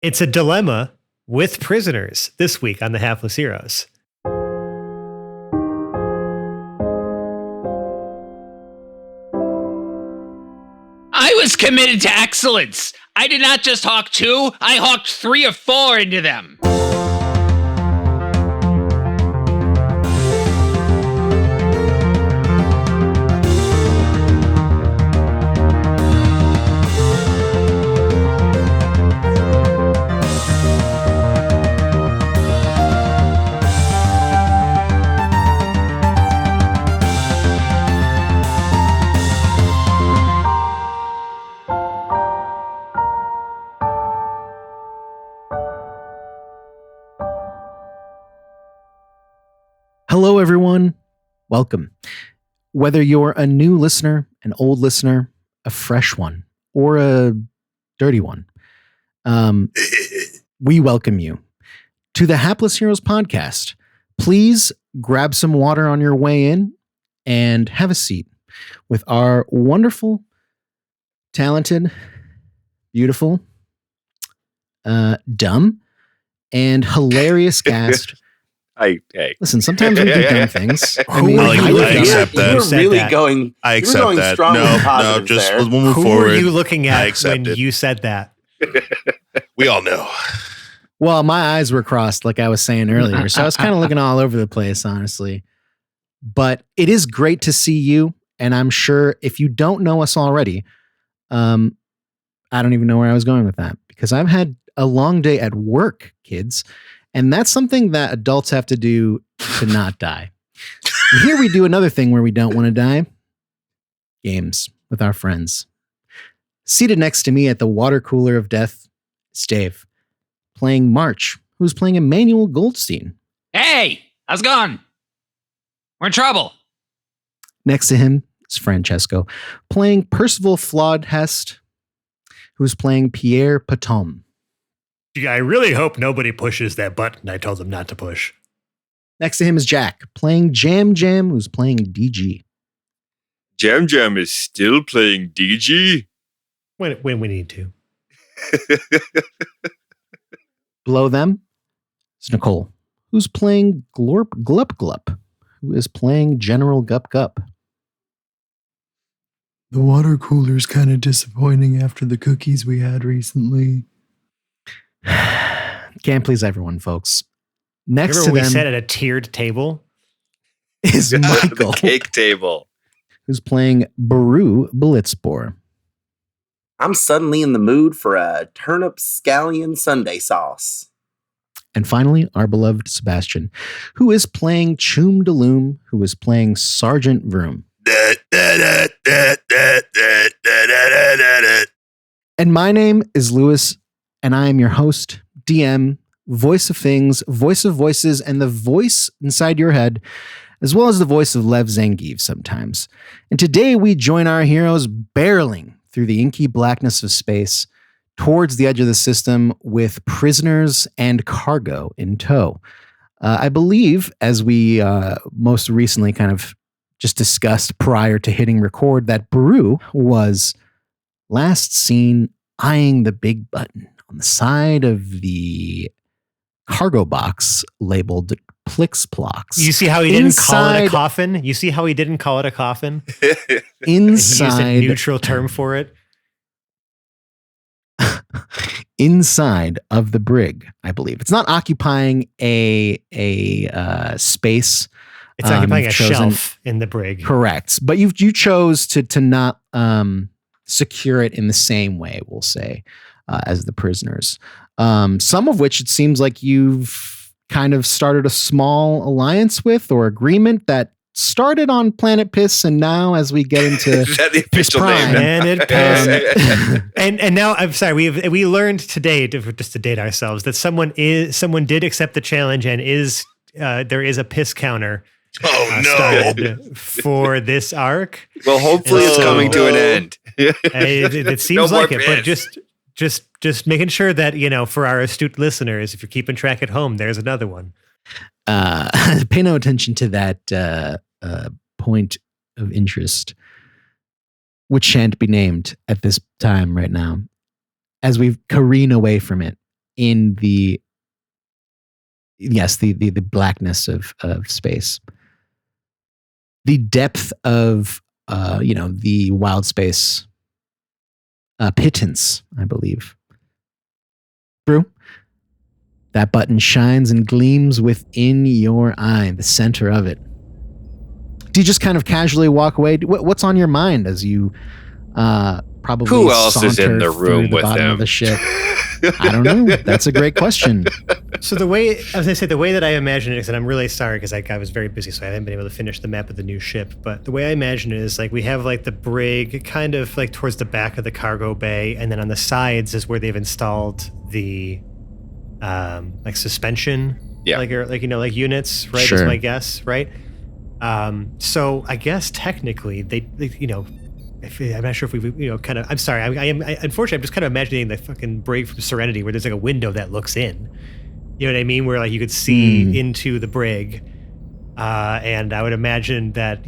It's a dilemma with prisoners this week on the Hapless Heroes. I was committed to excellence. I did not just hawk 2, I hawked 3 or 4 into them. Hello, everyone. Welcome. Whether you're a new listener, an old listener, a fresh one, or a dirty one, we welcome you to the Hapless Heroes podcast. Please grab some water on your way in and have a seat with our wonderful, talented, beautiful, dumb, and hilarious guest. Listen, sometimes we do dumb things. I accept that. I accept that. No, just we'll move forward. Who were you looking at when you said that? We all know. Well, my eyes were crossed, like I was saying earlier. So I was kind of looking all over the place, honestly. But it is great to see you. And I'm sure if you don't know us already, I don't even know where I was going with that, because I've had a long day at work, kids. And that's something that adults have to do to not die. And here we do another thing where we don't want to die. Games with our friends. Seated next to me at the water cooler of death is Dave, playing March, who's playing Emmanuel Goldstein. Hey, how's it going? We're in trouble. Next to him is Francesco, playing Percival Flawed-Hest, who's playing Pierre Patom. I really hope nobody pushes that button I told them not to push. Next to him is Jack, playing Jam Jam, who's playing DG. Jam Jam is still playing DG? When we need to. Below them is Nicole, who's playing Glorp Glup Glup, who is playing General Gup Gup. The water cooler's kind of disappointing after the cookies we had recently. Can't please everyone, folks. Next Remember to them, we sat at a tiered table is Michael, The cake table. who's playing Baru Blitzbor. I'm suddenly in the mood for a turnip scallion sundae sauce. And finally, our beloved Sebastian, who is playing Choom Daloom, who is playing Sergeant Vroom. And my name is Lewis, and I am your host, DM, voice of things, voice of voices, and the voice inside your head, as well as the voice of Lev Zangief sometimes. And today we join our heroes barreling through the inky blackness of space towards the edge of the system with prisoners and cargo in tow. I believe, as we most recently kind of just discussed prior to hitting record, that Baru was last seen eyeing the big button on the side of the cargo box labeled Plixplox. You see how he didn't call it a coffin? You see how he didn't call it a coffin? He used a neutral term for it. Inside of the brig, I believe. It's not occupying a space. It's occupying a shelf in the brig. Correct. But you chose to not secure it in the same way, we'll say, as the prisoners. Some of which it seems like you've kind of started a small alliance with or agreement that started on Planet Piss, and now as we get into the official name, and now I'm sorry, we learned today, just to date ourselves, that someone did accept the challenge and there is a piss counter. Started for this arc. Well, hopefully it's coming to an end. It seems like it, but just making sure that, for our astute listeners, if you're keeping track at home, there's another one. Pay no attention to that point of interest, which shan't be named at this time right now, as we careen away from it in the blackness of space. The depth of the wild space pittance, I believe. Brew, that button shines and gleams within your eye, the center of it. Do you just kind of casually walk away? What's on your mind as you probably Who else is in the through room the with bottom them? of the ship? I don't know. That's a great question. So the way that I imagine it is, and I'm really sorry because I was very busy, so I haven't been able to finish the map of the new ship. But the way I imagine it is like we have like the brig kind of like towards the back of the cargo bay, and then on the sides is where they've installed the like suspension, like units, right? Sure. Is my guess, right? So I guess technically they I'm not sure if we kind of. I'm sorry. Unfortunately, I'm just kind of imagining the fucking brig from Serenity, where there's like a window that looks in. You know what I mean? Where like you could see into the brig, and I would imagine that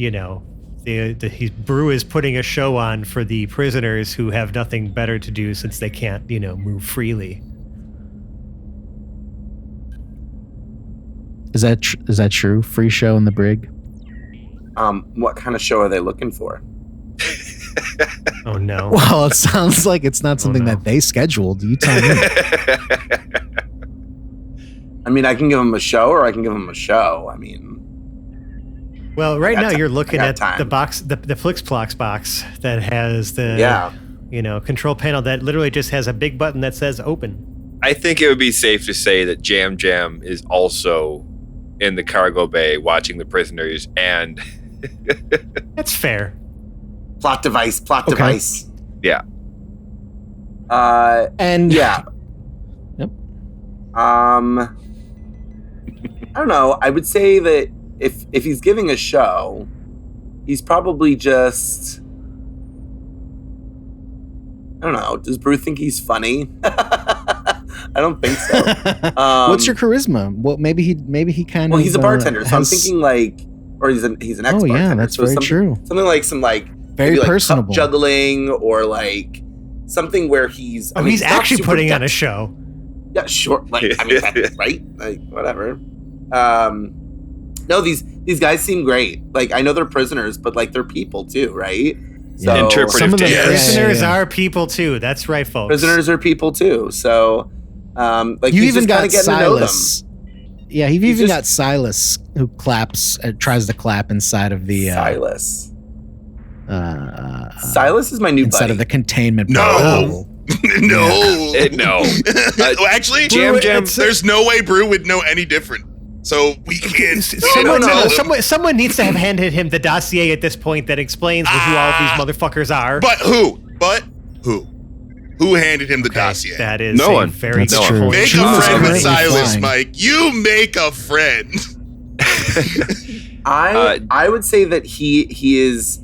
Brew is putting a show on for the prisoners who have nothing better to do since they can't move freely. Is that true? Free show in the brig? What kind of show are they looking for? Oh no. Well, it sounds like it's not something that they scheduled. You tell me. I mean, I can give them a show, or I can give them a show. I mean, well, right now you're looking at time. the box, the Flixplox box that has the control panel that literally just has a big button that says open. I think it would be safe to say that Jam Jam is also in the cargo bay watching the prisoners, and That's fair. Plot device. Yeah. And yeah. Yep. I don't know. I would say that if he's giving a show, he's probably just, I don't know. Does Brew think he's funny? I don't think so. What's your charisma? Well, maybe he kind of. Well, he's a bartender, so I'm thinking like, or he's an ex-bartender. Oh yeah, that's so very true. Something like some like Very maybe, like, personable. cup juggling, or like something where he's. I mean, He's not actually super putting on a depth- show. Yeah, sure. Like, I mean, right? Like, whatever. No, these guys seem great. Like, I know they're prisoners, but like they're people too, right? So Interpretive some of them- dance. Prisoners Yeah. are people too. That's right, folks. prisoners are people too. So, like, You he's even just got kinda getting to know them. Silas. Yeah, you've even got Silas who claps, tries to clap inside of the Silas. Silas Silas is my new inside buddy. of the containment. No. bubble. No. No. Well, actually, Brew, there's no way Brew would know any different. So we can't. Someone needs to have handed him the dossier at this point that explains who all of these motherfuckers are. But who? Who handed him the dossier? That is No a one. very That's good true. point. Make She a was friend with currently Silas, flying. Mike. You make a friend. I would say that he is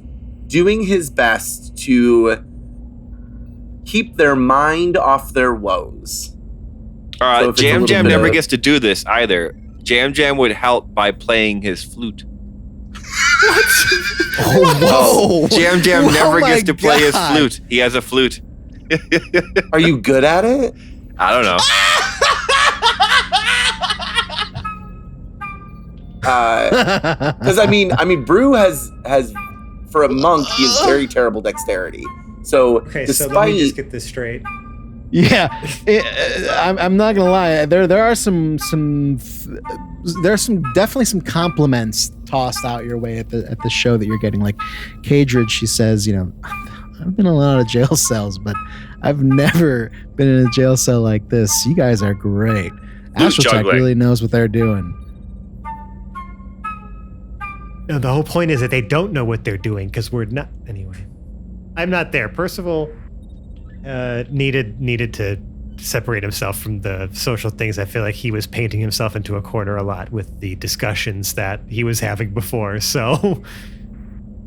doing his best to keep their mind off their woes. So if it's a Jam little Jam bit never of- gets to do this either. Jam Jam would help by playing his flute. Oh, whoa. Jam Jam Oh never my gets to play his God. flute. He has a flute. Are you good at it? I don't know. Because I mean, Brew has for a monk, he has very terrible dexterity. So Okay, so despite let me just get this straight. Yeah, I'm not gonna lie. There are some definitely some compliments tossed out your way at the show that you're getting. Like Cadrid, she says, I've been in a lot of jail cells, but I've never been in a jail cell like this. You guys are great. Who's Astrotech juggling? really knows what they're doing. No, the whole point is that they don't know what they're doing because we're not. Anyway, I'm not there. Percival needed to separate himself from the social things. I feel like he was painting himself into a corner a lot with the discussions that he was having before. So,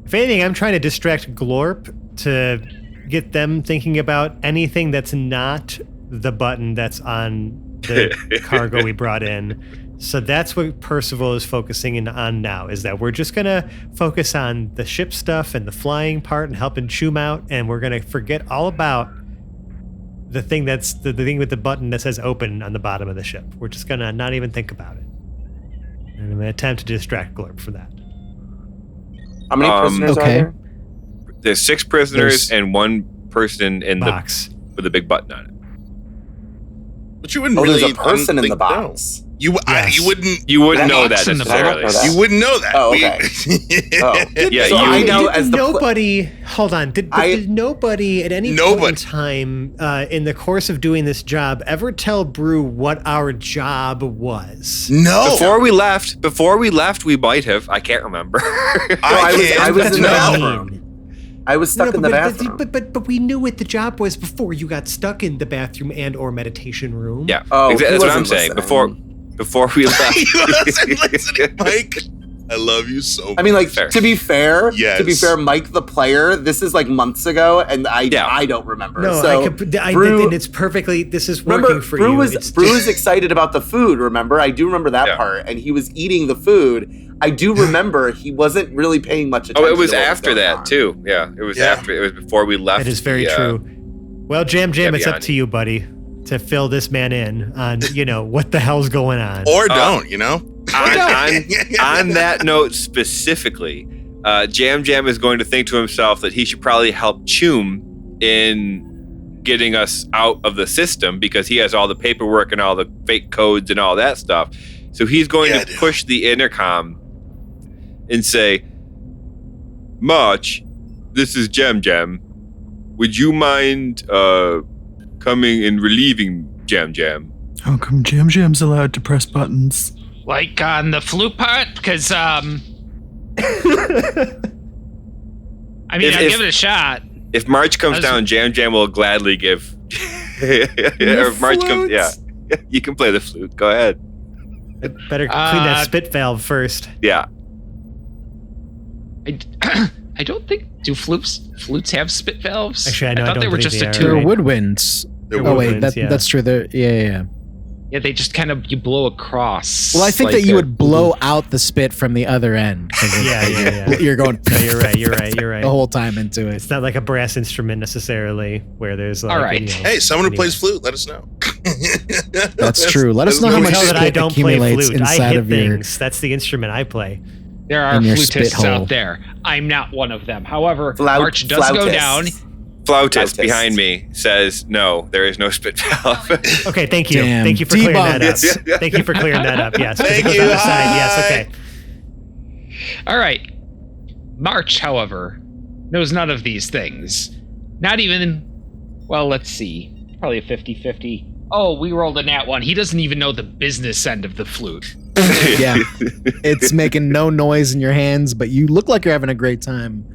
if anything, I'm trying to distract Glorp to get them thinking about anything that's not the button that's on the cargo we brought in. So that's what Percival is focusing in on now, is that we're just going to focus on the ship stuff and the flying part and helping Chum out, and we're going to forget all about the thing that's the thing with the button that says open on the bottom of the ship. We're just gonna not even think about it. And I'm gonna attempt to distract Glurp for that. How many prisoners are there? There's 6 prisoners and 1 person in Box. with a big button on it. But you wouldn't really there's a person in the think- box. No. You wouldn't know that in the necessarily. box. You wouldn't know that. Oh, okay. Yeah, So I know Did as the nobody hold on. Did nobody at any point in time in the course of doing this job ever tell Brew what our job was? No. Before we left, we might have. I can't remember. I was That's in the what I bathroom. mean. I was stuck in the but, bathroom. But we knew what the job was before you got stuck in the bathroom and or meditation room. Yeah, Oh, he that's what I'm wasn't saying. listening. Before we left. You wasn't listening, Mike. I love you so much. I mean, like, Fair. to be fair, Yes. Mike the player, this is like months ago, and I don't remember. No, so Brew, it's perfectly. This is remember, working for Brew you. was It's Brew just- was excited about the food. Remember, I do remember that part, and he was eating the food. I do remember he wasn't really paying much attention. It was to what after going that on. too. Yeah, it was after. It was before we left. That is very true. Well, Jam, it's up to you, buddy, to fill this man in on what the hell's going on. Or don't, you know? On that note specifically, Jam is going to think to himself that he should probably help Choom in getting us out of the system because he has all the paperwork and all the fake codes and all that stuff. So he's going to push the intercom and say, March, this is Jam. Would you mind coming and relieving Jam? How come Jam Jam's allowed to press buttons? Like on the flute part? Because, I mean, I'll give it a shot. If March comes down, Jam will gladly give. Or if March comes, you can play the flute. Go ahead. Better clean that spit valve first. Yeah. I don't think flutes have spit valves. Actually, I know, I thought don't they were believe just they a are. They're tube. woodwinds. They're Oh wait, woodwinds, that's true. They're yeah. Yeah, they just kind of you blow across. Well, I think that you would blow out the spit from the other end. Yeah. You're going. No, you're right. The whole time into it. It's not like a brass instrument necessarily, where there's like. All right. Hey, someone who plays flute, let us know. That's true. Let us know how You much tell that I spit don't play accumulates flute. I inside hit of your. things. That's the instrument I play. There are in your spit flutists hole. out there. I'm not one of them. However, March does go down. Flautist behind me says, no, there is no spit valve. Okay, thank you. Damn. Thank you for clearing that up. Debunked. Thank you for clearing that up. Yes. Thank Because you. on the side, yes, Hi. okay. All right. March, however, knows none of these things. Not even, well, let's see. Probably a 50-50. Oh, we rolled a nat 1. He doesn't even know the business end of the flute. Yeah, it's making no noise in your hands, but you look like you're having a great time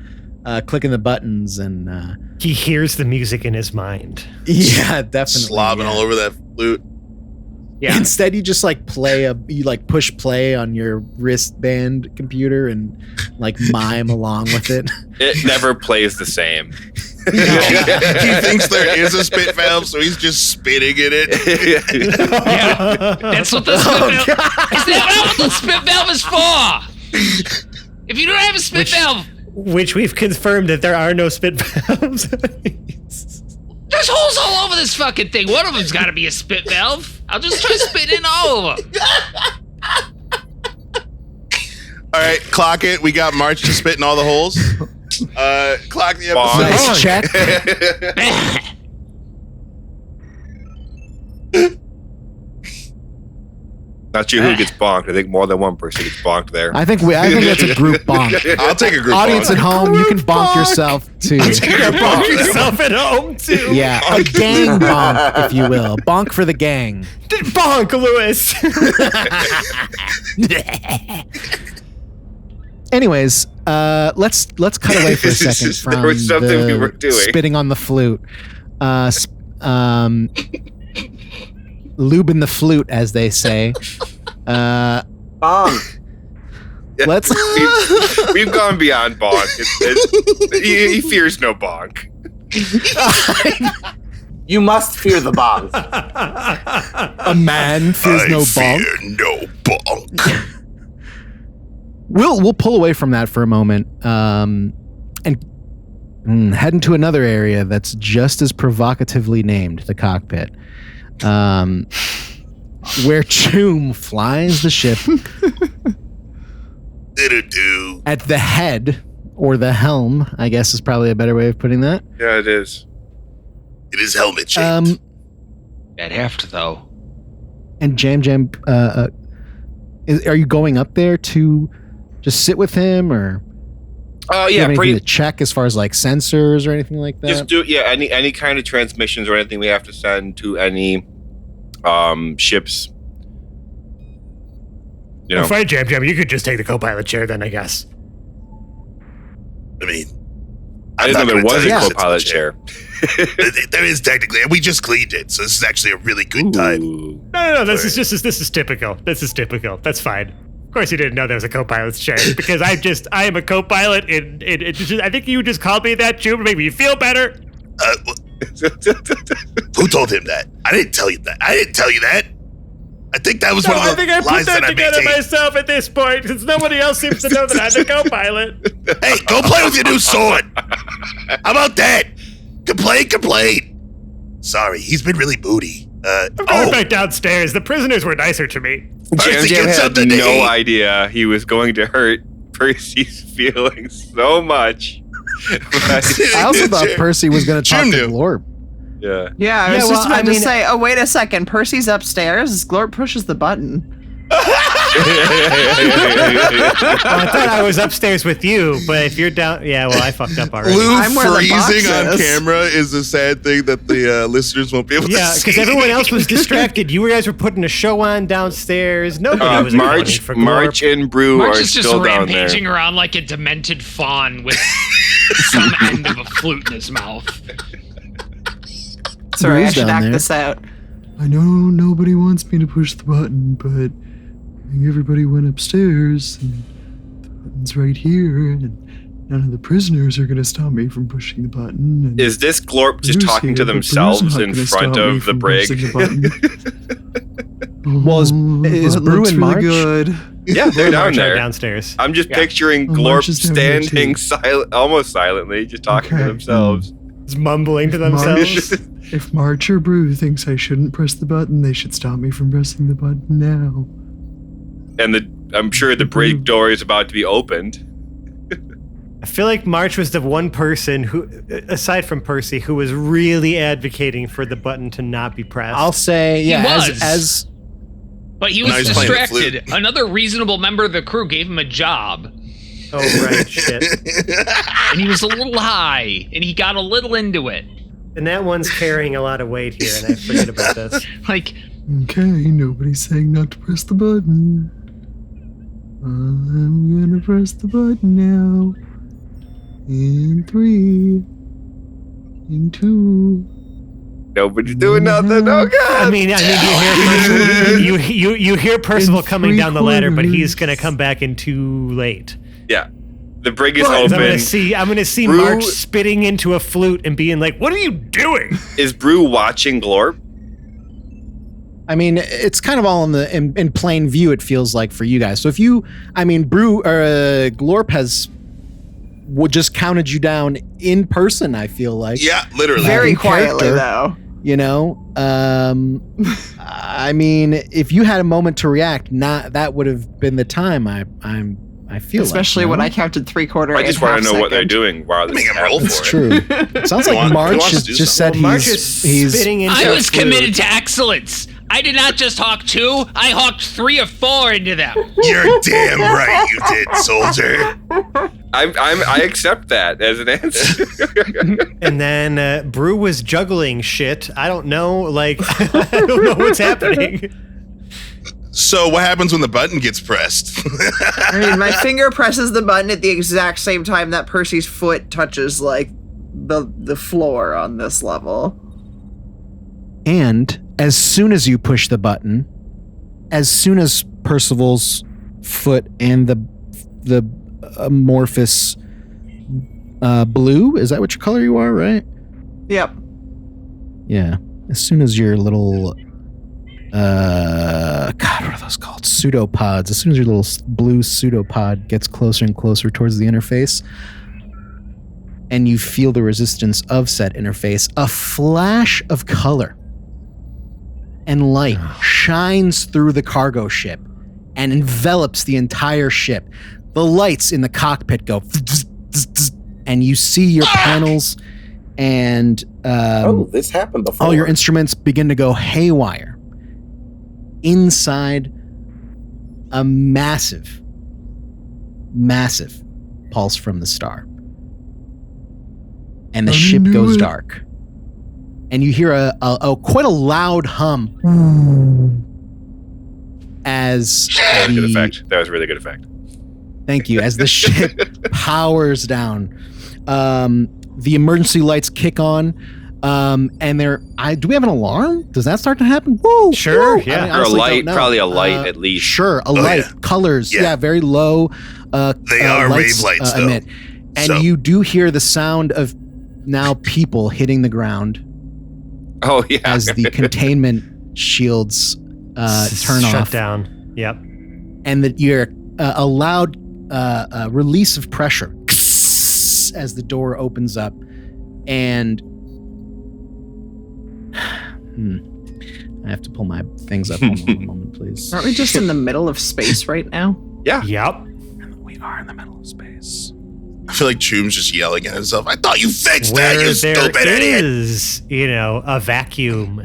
clicking the buttons and. He hears the music in his mind. Yeah, definitely. Slobbing yeah. all over that flute. Yeah. Instead, you just like push play on your wristband computer and like mime along with it. It never plays the same. He thinks there is a spit valve, so he's just spitting in it. Yeah. That's what the spit valve is. That what the spit valve is for? If you don't have a spit valve, Which we've confirmed that there are no spit valves. there's holes all over this fucking thing. One of them's got to be a spit valve. I'll just try spitting in all of them. All right, clock it. We got March to spit in all the holes. Clock the episode. Nice check. Not you who gets bonked. I think more than one person gets bonked there. I think that's a group bonk. I'll take a group Audience bonk. at home, you can bonk yourself too. Bonk yourself at home too. Yeah, a gang bonk, if you will. Bonk for the gang. Bonk, Lewis. Anyways, let's cut away for a second from There was something the we were doing. spitting on the flute. Lubing the flute, as they say. Bonk. Let's. We've gone beyond bonk. He fears no bonk. You must fear the bonk. A man fears no bonk. Fear no bonk. We'll pull away from that for a moment, and heading to another area that's just as provocatively named the cockpit, where Choom flies the ship at the head, or the helm, I guess is probably a better way of putting that. Yeah, it is. It is helmet shaped. I'd have to, though. And Jam, are you going up there to just sit with him, or Oh do you yeah, have anything pretty. to check as far as like sensors or anything like that? Just do any kind of transmissions or anything we have to send to any ships. You know, Fine, Jam. You could just take the co-pilot chair then, I guess. I mean, I didn't know there was a co-pilot chair. There is technically, and we just cleaned it, so this is actually a really good time. Ooh. No. This is typical. This is typical. That's fine. Of course, you didn't know there was a co-pilot's chair because I am a co-pilot. I think you just called me that, Choom, to make me feel better. Who told him that? I didn't tell you that. I think that was one of the I think I put lies that that I together maintained. myself at this point, since nobody else seems to know that I'm the co-pilot. Hey, go play with your new sword. How about that? Complain. Sorry, he's been really moody. I'm going back downstairs. The prisoners were nicer to me. Jam Percy, Jam get had something to no eat. idea he was going to hurt Percy's feelings so much. I also thought Percy was going to talk Jim to knew. Glorp. Yeah. Yeah, I was Yeah, just well, about I to mean- say, oh, wait a second. Percy's upstairs. Glorp pushes the button. Well, I thought I was upstairs with you, but if you're down, yeah, well, I fucked up already. Lou I'm where the box freezing on is. camera is a sad thing that the listeners won't be able Yeah, to see. because everyone else was distracted. You guys were putting a show on downstairs. Nobody was accounting for Glorp. March and Brew March are is just still down rampaging there. around like a demented fawn with some end of a flute in his mouth. Sorry, I Blue's should down act there. this out. I know nobody wants me to push the button, but I think everybody went upstairs, and the button's right here, and none of the prisoners are going to stop me from pushing the button. And Is this Glorp just Brew's talking to here, but Brew's themselves not in gonna front stop me of the from brig? pressing the button. Well, is that Brew looks and really March? good. Yeah, they're down March are there. downstairs. I'm just Yeah. picturing Oh, Glorp March is down there, standing too. almost silently, just talking to Okay. themselves. Just mumbling to March, themselves. if March or Brew thinks I shouldn't press the button, they should stop me from pressing the button now. And I'm sure the brig door is about to be opened. I feel like March was the one person who, aside from Percy, who was really advocating for the button to not be pressed. I'll say, yeah, was. as But he was No, he's playing the flute. distracted. Another reasonable member of the crew gave him a job, oh right, shit. and he was a little high, and he got a little into it. And that one's carrying a lot of weight here, and I forget about this. Like, Okay, nobody's saying not to press the button. I'm gonna press the button now. In 3. In 2. Nobody's doing nothing. Oh god! I mean, you hear Percival coming down the ladder, but he's gonna come back in too late. Yeah, the brig is I'm open. gonna see Brew- March spitting into a flute and being like, "What are you doing?" Is Brew watching Glorp? I mean, it's kind of all in plain view. It feels like for you guys. So if you, I mean, Glorp would just counted you down in person. I feel like, Yeah, literally. Very in quietly, character. though. you know. I mean, if you had a moment to react, that would have been the time. I feel Especially like, when I counted 3/4. I just want to know what they're doing while this Make is him roll happening. for It's it. true. Sounds He like March wants to has do just something. said March he's is spitting into I a was flute. committed to excellence. I did not just hawk 2, I hawked 3 or 4 into them. You're damn right you did, soldier. I accept that as an answer. And then Brew was juggling shit. I don't know, like I don't know what's happening. So what happens when the button gets pressed? I mean, my finger presses the button at the exact same time that Percy's foot touches, like, the floor on this level. And as soon as you push the button, as soon as Percival's foot and the amorphous blue, is that what your color you are, right? Yep. Yeah. As soon as your little God, what are those called? Pseudopods. As soon as your little blue pseudopod gets closer and closer towards the interface, and you feel the resistance of said interface. A flash of color and light shines through the cargo ship and envelops the entire ship. The lights in the cockpit go, and you see your panels and this happened before. all your instruments begin to go haywire. Inside a massive pulse from the star. And the ship goes dark. And you hear a quite a loud hum as That was a good effect. That was a really good effect. Thank you. As the ship powers down, the emergency lights kick on, and do we have an alarm? Does that start to happen? Woo! Sure, woo. yeah. I Or a honestly light, don't know. probably a light at least. Sure, a light. yeah. Colors, Yeah. yeah, very low. They are rave lights, though. emit. And So- you do hear the sound of now people hitting the ground Oh yeah. as the containment shields turn Shut off, down. Yep. and that you're a loud release of pressure as the door opens up, and I have to pull my things up. Hold on a moment, please. Aren't we just in the middle of space right now? Yeah. Yep. We are in the middle of space. I feel like Choom's just yelling at himself. I thought you fixed Where that, you there stupid idiot. is, a vacuum,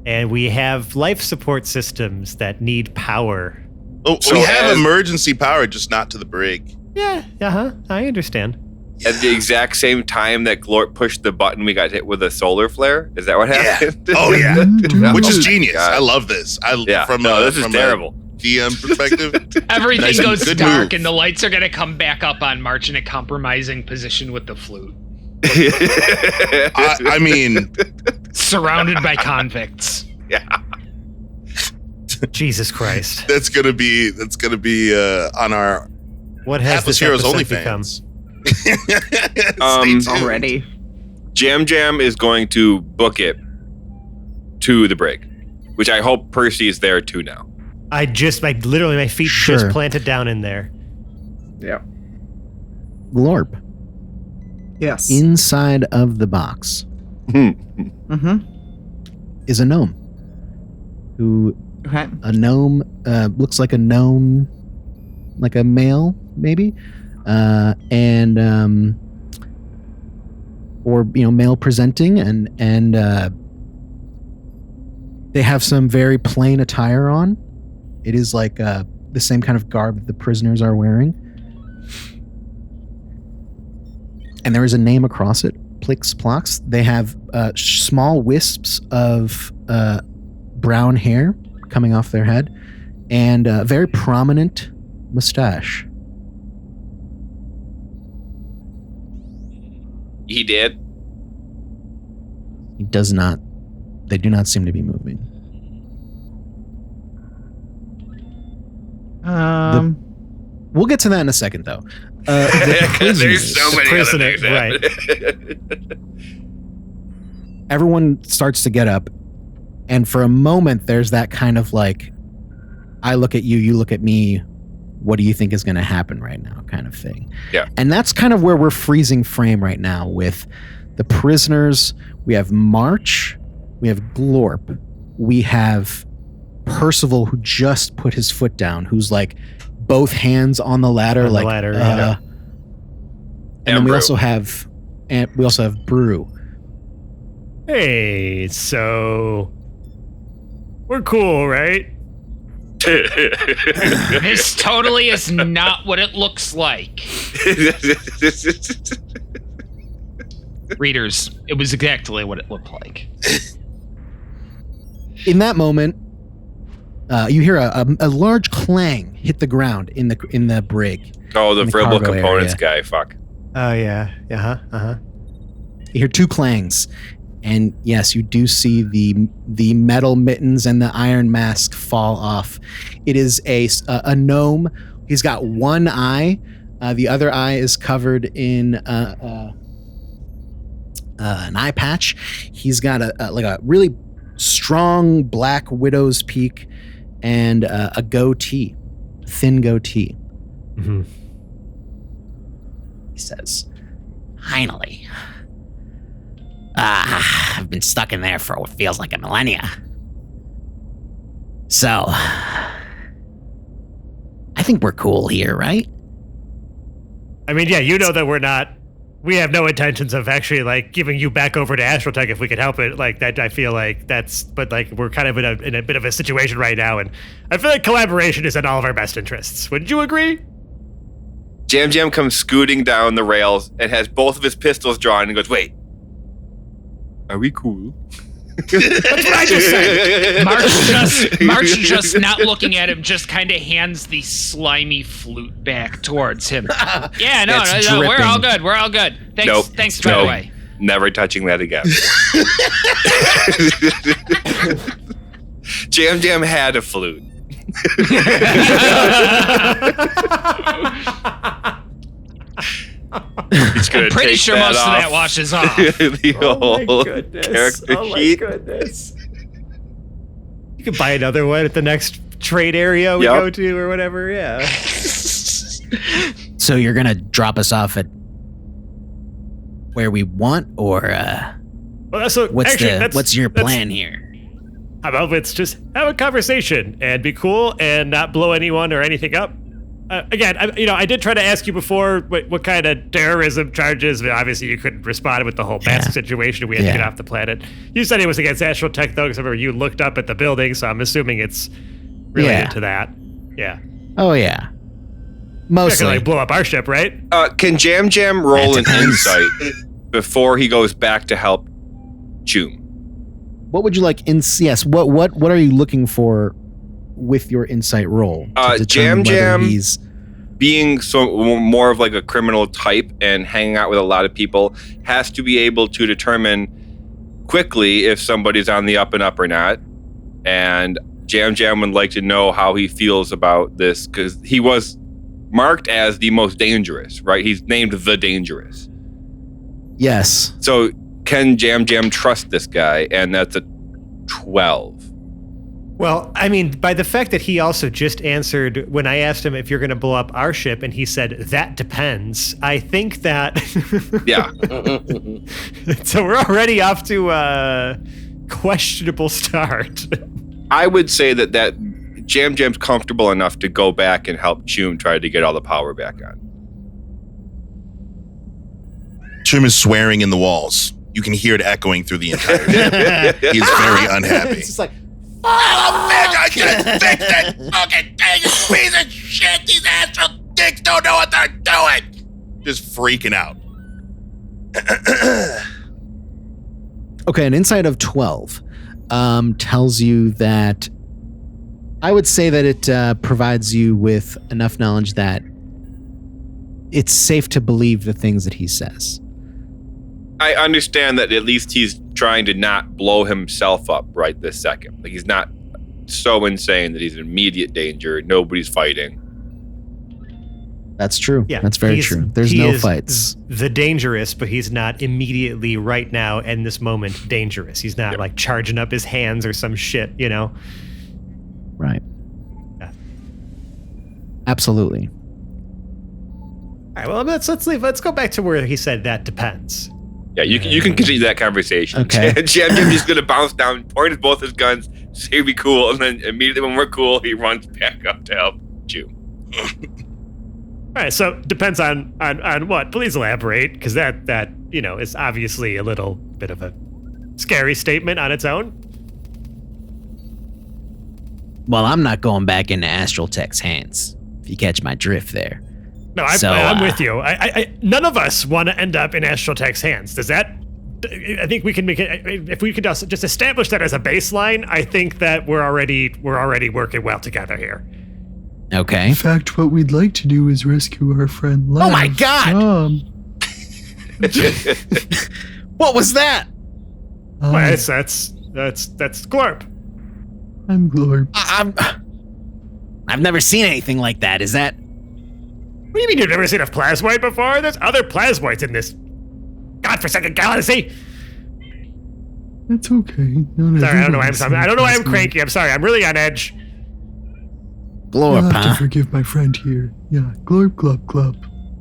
and we have life support systems that need power. Oh, So we have as- emergency power, just not to the brig. Yeah. I understand. At the exact same time that Glort pushed the button, we got hit with a solar flare. Is that what Yeah. happened? Oh, yeah. Which Oh is my genius. God. I love this. Yeah. This is from terrible. a DM perspective. Everything Nice, goes good dark, move. and the lights are gonna come back up on March in a compromising position with the flute, I mean, surrounded by convicts. Jesus Christ. that's gonna be on our What has Atlas this Heroes episode become? OnlyFans. Um, Stay tuned. Already. Jam is going to book it to the brig, which I hope Percy is there too now. Literally my feet Sure. just planted down in there. Yeah. Glorp, Yes. inside of the box Mm-hmm. is a gnome. Okay. A gnome looks like a gnome, like a male, maybe, and or male presenting, and they have some very plain attire on. It is like the same kind of garb that the prisoners are wearing, and there is a name across it, Plix Plox. They have small wisps of brown hair coming off their head, and a very prominent mustache. He did. He does not. They do not seem to be moving. We'll get to that in a second, though. The There's so many prisoner, other things happening. Everyone starts to get up, and for a moment, there's that kind of like, I look at you, you look at me. What do you think is going to happen right now, kind of thing? Yeah. And that's kind of where we're freezing frame right now with the prisoners. We have March, we have Glorp, we have Percival, who just put his foot down, who's like both hands on the ladder, On the like ladder, yeah. And then we Brew. also have Brew. Hey, so we're cool, right? This totally is not what it looks like. Readers, it was exactly what it looked like. In that moment, you hear a large clang hit the ground in the brig. Oh, the In the verbal cargo components area. guy. Fuck. Oh yeah. You hear two clangs, and yes, you do see the metal mittens and the iron mask fall off. It is a gnome. He's got one eye. The other eye is covered in an eye patch. He's got a really strong black widow's peak and a goatee, thin goatee. Mm-hmm. He says, Finally. I've been stuck in there for what feels like a millennia. So, I think we're cool here, right? I mean, yeah, you know that we have no intentions of actually like giving you back over to Astrotech if we could help it. Like that, I feel like but like we're kind of in a bit of a situation right now, and I feel like collaboration is in all of our best interests. Wouldn't you agree? Jam Jam comes scooting down the rails and has both of his pistols drawn and goes, "Wait, are we cool?" That's what I just said. March just not looking at him, just kind of hands the slimy flute back towards him. Yeah, no, we're all good. We're all good. Thanks, thanks, by the way. Never touching that again. Jam Jam had a flute. He's gonna pretty take sure that most off of that washes off. the whole character sheet. Goodness. You could buy another one at the next trade area we go to or whatever, yeah. So you're gonna drop us off at where we want, or well, so, what's your plan here? How about let's just have a conversation and be cool and not blow anyone or anything up. Again, I did try to ask you before what kind of terrorism charges. Obviously, you couldn't respond with the whole mask situation. We had to get off the planet. You said it was against Astrotech, though, because I remember you looked up at the building, so I'm assuming it's related to that. Yeah. Oh, yeah. Mostly. Not gonna, blow up our ship, right? Can Jam Jam roll an insight before he goes back to help Choom? What would you like? Yes. What are you looking for with your insight roll? Jam Jam, being so more of like a criminal type and hanging out with a lot of people, has to be able to determine quickly if somebody's on the up and up or not. And Jam Jam would like to know how he feels about this, because he was marked as the most dangerous, right? He's named the Dangerous. Yes. So can Jam Jam trust this guy? And that's a 12. Well, I mean, by the fact that he also just answered when I asked him if you're going to blow up our ship, and he said, that depends, I think that... Yeah. So we're already off to a questionable start. I would say that Jam Jam's comfortable enough to go back and help Choom try to get all the power back on. Choom is swearing in the walls. You can hear it echoing through the entire ship. He is very unhappy. It's just like, oh, bitch, I can't fix that fucking thing, piece of shit. These astral dicks don't know what they're doing. Just freaking out. okay, an insight of 12 tells you that, I would say that it provides you with enough knowledge that it's safe to believe the things that he says. I understand that at least he's trying to not blow himself up right this second. Like, he's not so insane that he's in immediate danger. Nobody's fighting. That's true. Yeah, that's very true. There's no fights. The Dangerous, but he's not immediately right now in this moment dangerous. He's not like charging up his hands or some shit, you know? Right. Yeah. Absolutely. All right, well, let's leave. Let's go back to where he said that depends. Yeah, you can continue that conversation. Okay. Jam Jam's just gonna bounce down, point both his guns, say be cool, and then immediately when we're cool, he runs back up to help you. All right, so depends on what? Please elaborate, because that is obviously a little bit of a scary statement on its own. Well, I'm not going back into Astrotech's hands, if you catch my drift there. No, I'm with you. None of us want to end up in Astrotech's hands. Does that? I think we can make it. If we could just establish that as a baseline, I think that we're already working well together here. Okay. In fact, what we'd like to do is rescue our friend Lev. Oh my God! What was that? Well, that's Glorp. I'm Glorp. I've never seen anything like that. Is that? What do you mean you've never seen a plasmoid before? There's other plasmoids in this godforsaken galaxy. That's okay. Sorry, I don't know why I'm cranky. I'm sorry. I'm really on edge. Glorp, You'll have to forgive my friend here. Yeah, Glorp, Glub, Glub.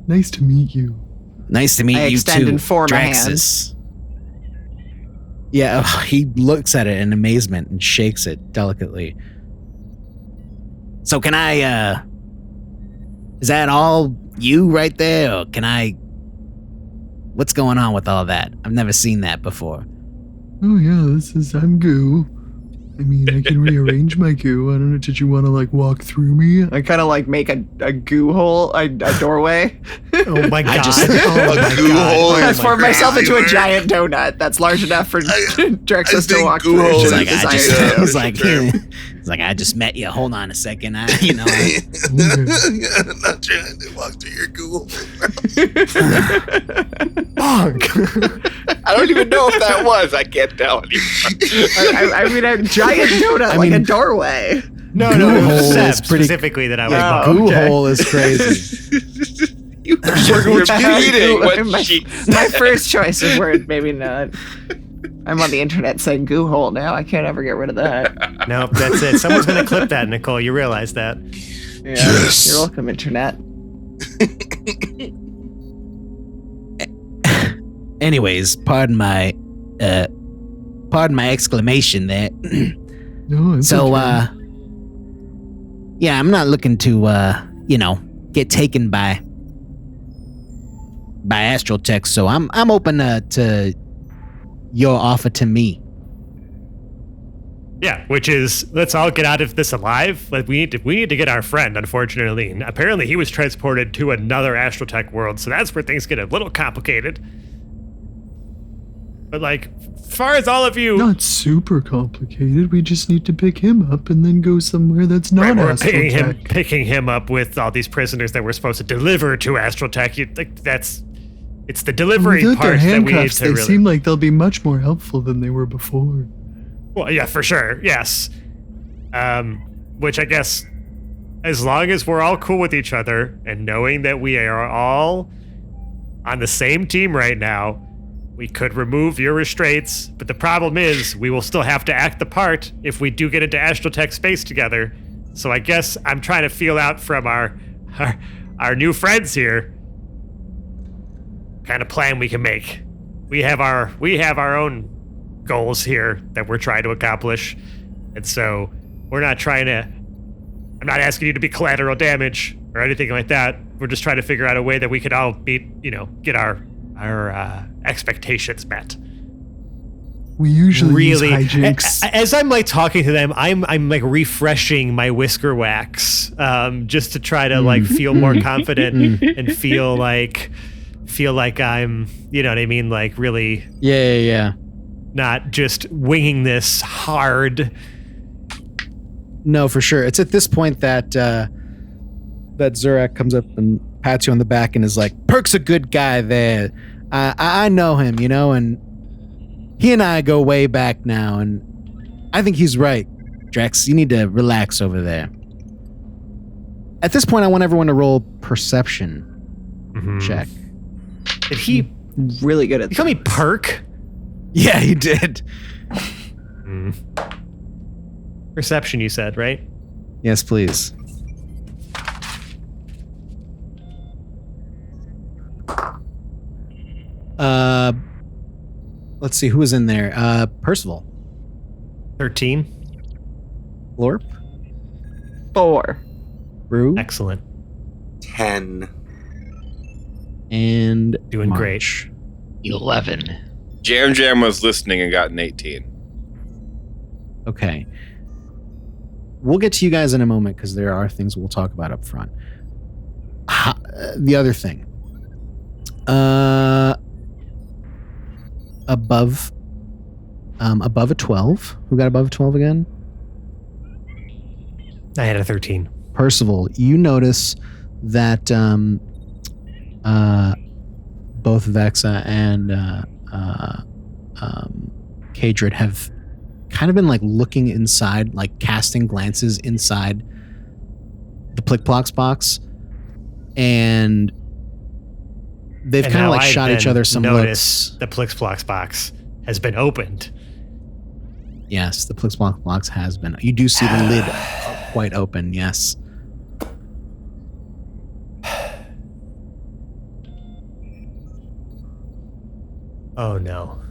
Nice to meet you. Nice to meet I you extend too, and form a Draxus. Yeah, he looks at it in amazement and shakes it delicately. So can I, is that all you right there, or can I, what's going on with all that? I've never seen that before. Oh yeah, I'm goo. I mean, I can rearrange my goo. I don't know. Did you want to like walk through me? I kind of like make a goo hole, a doorway. Oh my god! A goo hole. I is form myself into a everywhere. giant donut that's large enough for Drexus to think walk goo through. holes should is he like, desire to. It's like, I just met you. Hold on a second. I'm not trying to walk through your goo hole. I don't even know if that was. I can't tell anymore. I mean, a giant donut, like a doorway. No, Goo it hole was Seb is pretty- specifically that I was. Yeah. bugging. Goo okay. hole is crazy. You're repeating what she My first choice of word, maybe not. I'm on the internet saying goo hole now. I can't ever get rid of that. Nope, that's it. Someone's gonna clip that, Nicole. You realize that? Yeah. Yes. You're welcome, internet. Anyways, pardon my exclamation there. No, it's So, okay. yeah, I'm not looking to, get taken by Astral Tech. So I'm open to your offer to me. Yeah, which is let's all get out of this alive. Like we need to get our friend. Unfortunately, and apparently he was transported to another Astral Tech world, so that's where things get a little complicated. But like, as far as all of you, Not super complicated. We just need to pick him up and then go somewhere that's not we're Astral Tech. picking him up with all these prisoners that we're supposed to deliver to Astral Tech. It's the delivery Without their part that we need handcuffs, to they really. seem like they'll be much more helpful than they were before. Well, yeah, for sure. Yes. Which I guess, as long as we're all cool with each other and knowing that we are all on the same team right now, we could remove your restraints. But the problem is, we will still have to act the part if we do get into Astral Tech space together. So I guess I'm trying to feel out from our new friends here, kind of plan we can make. We have our own goals here that we're trying to accomplish, and so we're not trying to. I'm not asking you to be collateral damage or anything like that. We're just trying to figure out a way that we could all get our expectations met. We usually Really, use hijinks. as I'm like talking to them, I'm like refreshing my whisker wax, just to try to like feel more confident and feel like I'm, you know what I mean, like really Yeah. not just winging this hard. No, for sure. It's at this point that Zurak comes up and pats you on the back and is like, Perk's a good guy there. I know him, and he and I go way back now, and I think he's right. Drex, you need to relax over there. At this point, I want everyone to roll perception check. Did he Really good at call me Perk? Yeah, he did. Perception, you said, right? Yes, please. Let's see who was in there. Percival, 13. Lorp, 4. Rue, Excellent. 10. and Doing March. 11. Jam was listening and got an 18. Okay. We'll get to you guys in a moment because there are things we'll talk about up front. The other thing. Above a 12. Who got above a 12 again? I had a 13. Percival, you notice that both Vexa and Kadrid have kind of been like looking inside, like casting glances inside the Plickplox box, and they've And kind of now like I shot each then other some notice looks. the Plixplox box has been opened. Yes, the Plickplox box has been. You do see the lid quite open. Yes. Oh no.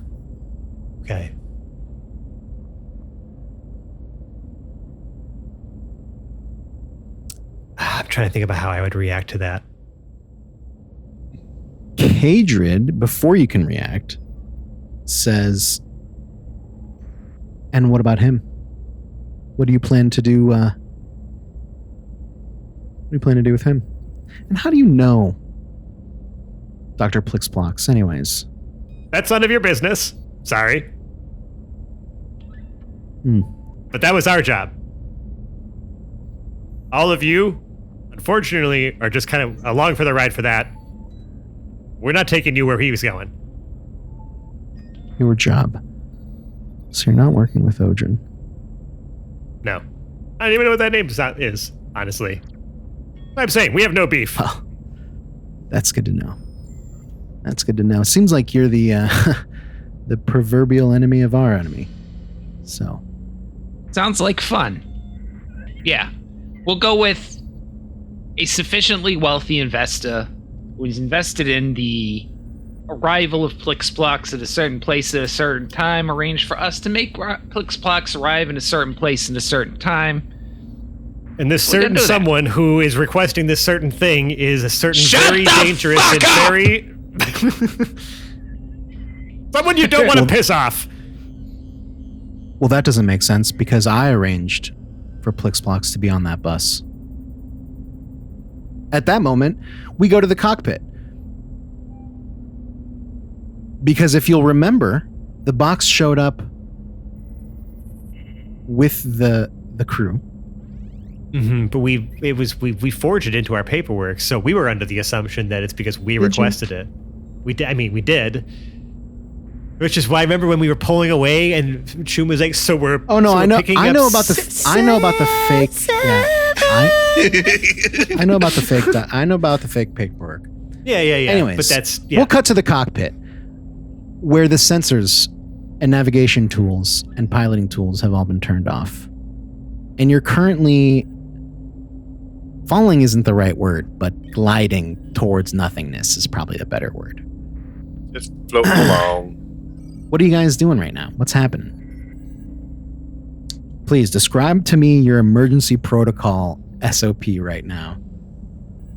Okay. I'm trying to think about how I would react to that. Kadrid, before you can react, says, and what about him? What do you plan to do? What do you plan to do with him? And how do you know Dr. Plixplox, anyways? That's none of your business. Sorry. But that was our job. All of you, unfortunately, are just kind of along for the ride for that. We're not taking you where he was going. Your job. So you're not working with Odrin. No. I don't even know what that name is, honestly. I'm saying, we have no beef. Oh, that's good to know. That's good to know. Seems like you're the the proverbial enemy of our enemy. So. Sounds like fun. Yeah. We'll go with a sufficiently wealthy investor who's invested in the arrival of Plixplox at a certain place at a certain time, arranged for us to make Plixplox arrive in a certain place in a certain time. And this certain someone who is requesting this certain thing is a certain very dangerous and very... someone you don't want to piss off. Well, that doesn't make sense because I arranged for Plixplox to be on that bus. At that moment, we go to the cockpit. Because if you'll remember, the box showed up with the crew. Mm-hmm, but we forged it into our paperwork, so we were under the assumption that it's because we requested it. We did. Which is why I remember when we were pulling away and Chum was like, "So we're I know about the fake. Yeah, I know about the fake paperwork. Yeah. Anyways, but that's we'll cut to the cockpit where the sensors and navigation tools and piloting tools have all been turned off, and you're currently falling. Isn't the right word, but gliding towards nothingness is probably the better word. Just floating along. What are you guys doing right now? What's happening? Please describe to me your emergency protocol SOP right now.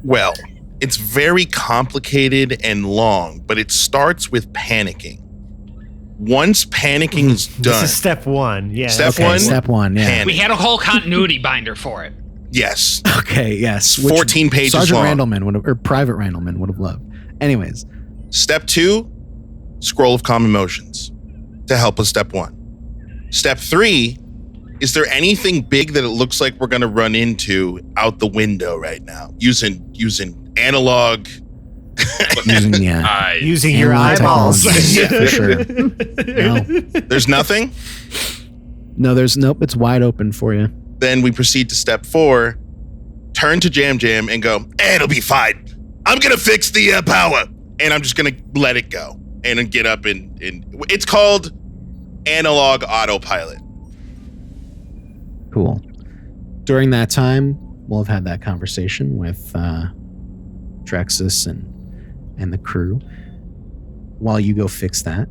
Well, it's very complicated and long, but it starts with panicking. Once panicking is done. This is step one. Yeah. Step one, yeah. Panic. We had a whole continuity binder for it. Yes. Okay, yes. 14 pages Sergeant long. Randleman would have, or Private Randleman would have loved. Anyways. Step 2, scroll of common motions to help with step 1. Step 3, is there anything big that it looks like we're going to run into out the window right now? Using analog. Using your eyeballs. Yeah, for sure. No. There's nothing? Nope, it's wide open for you. Then we proceed to step 4, turn to Jam Jam and go, it'll be fine. I'm going to fix the power. And I'm just going to let it go. And then get up and it's called analog autopilot. Cool. During that time, we'll have had that conversation with Drexus and the crew while you go fix that.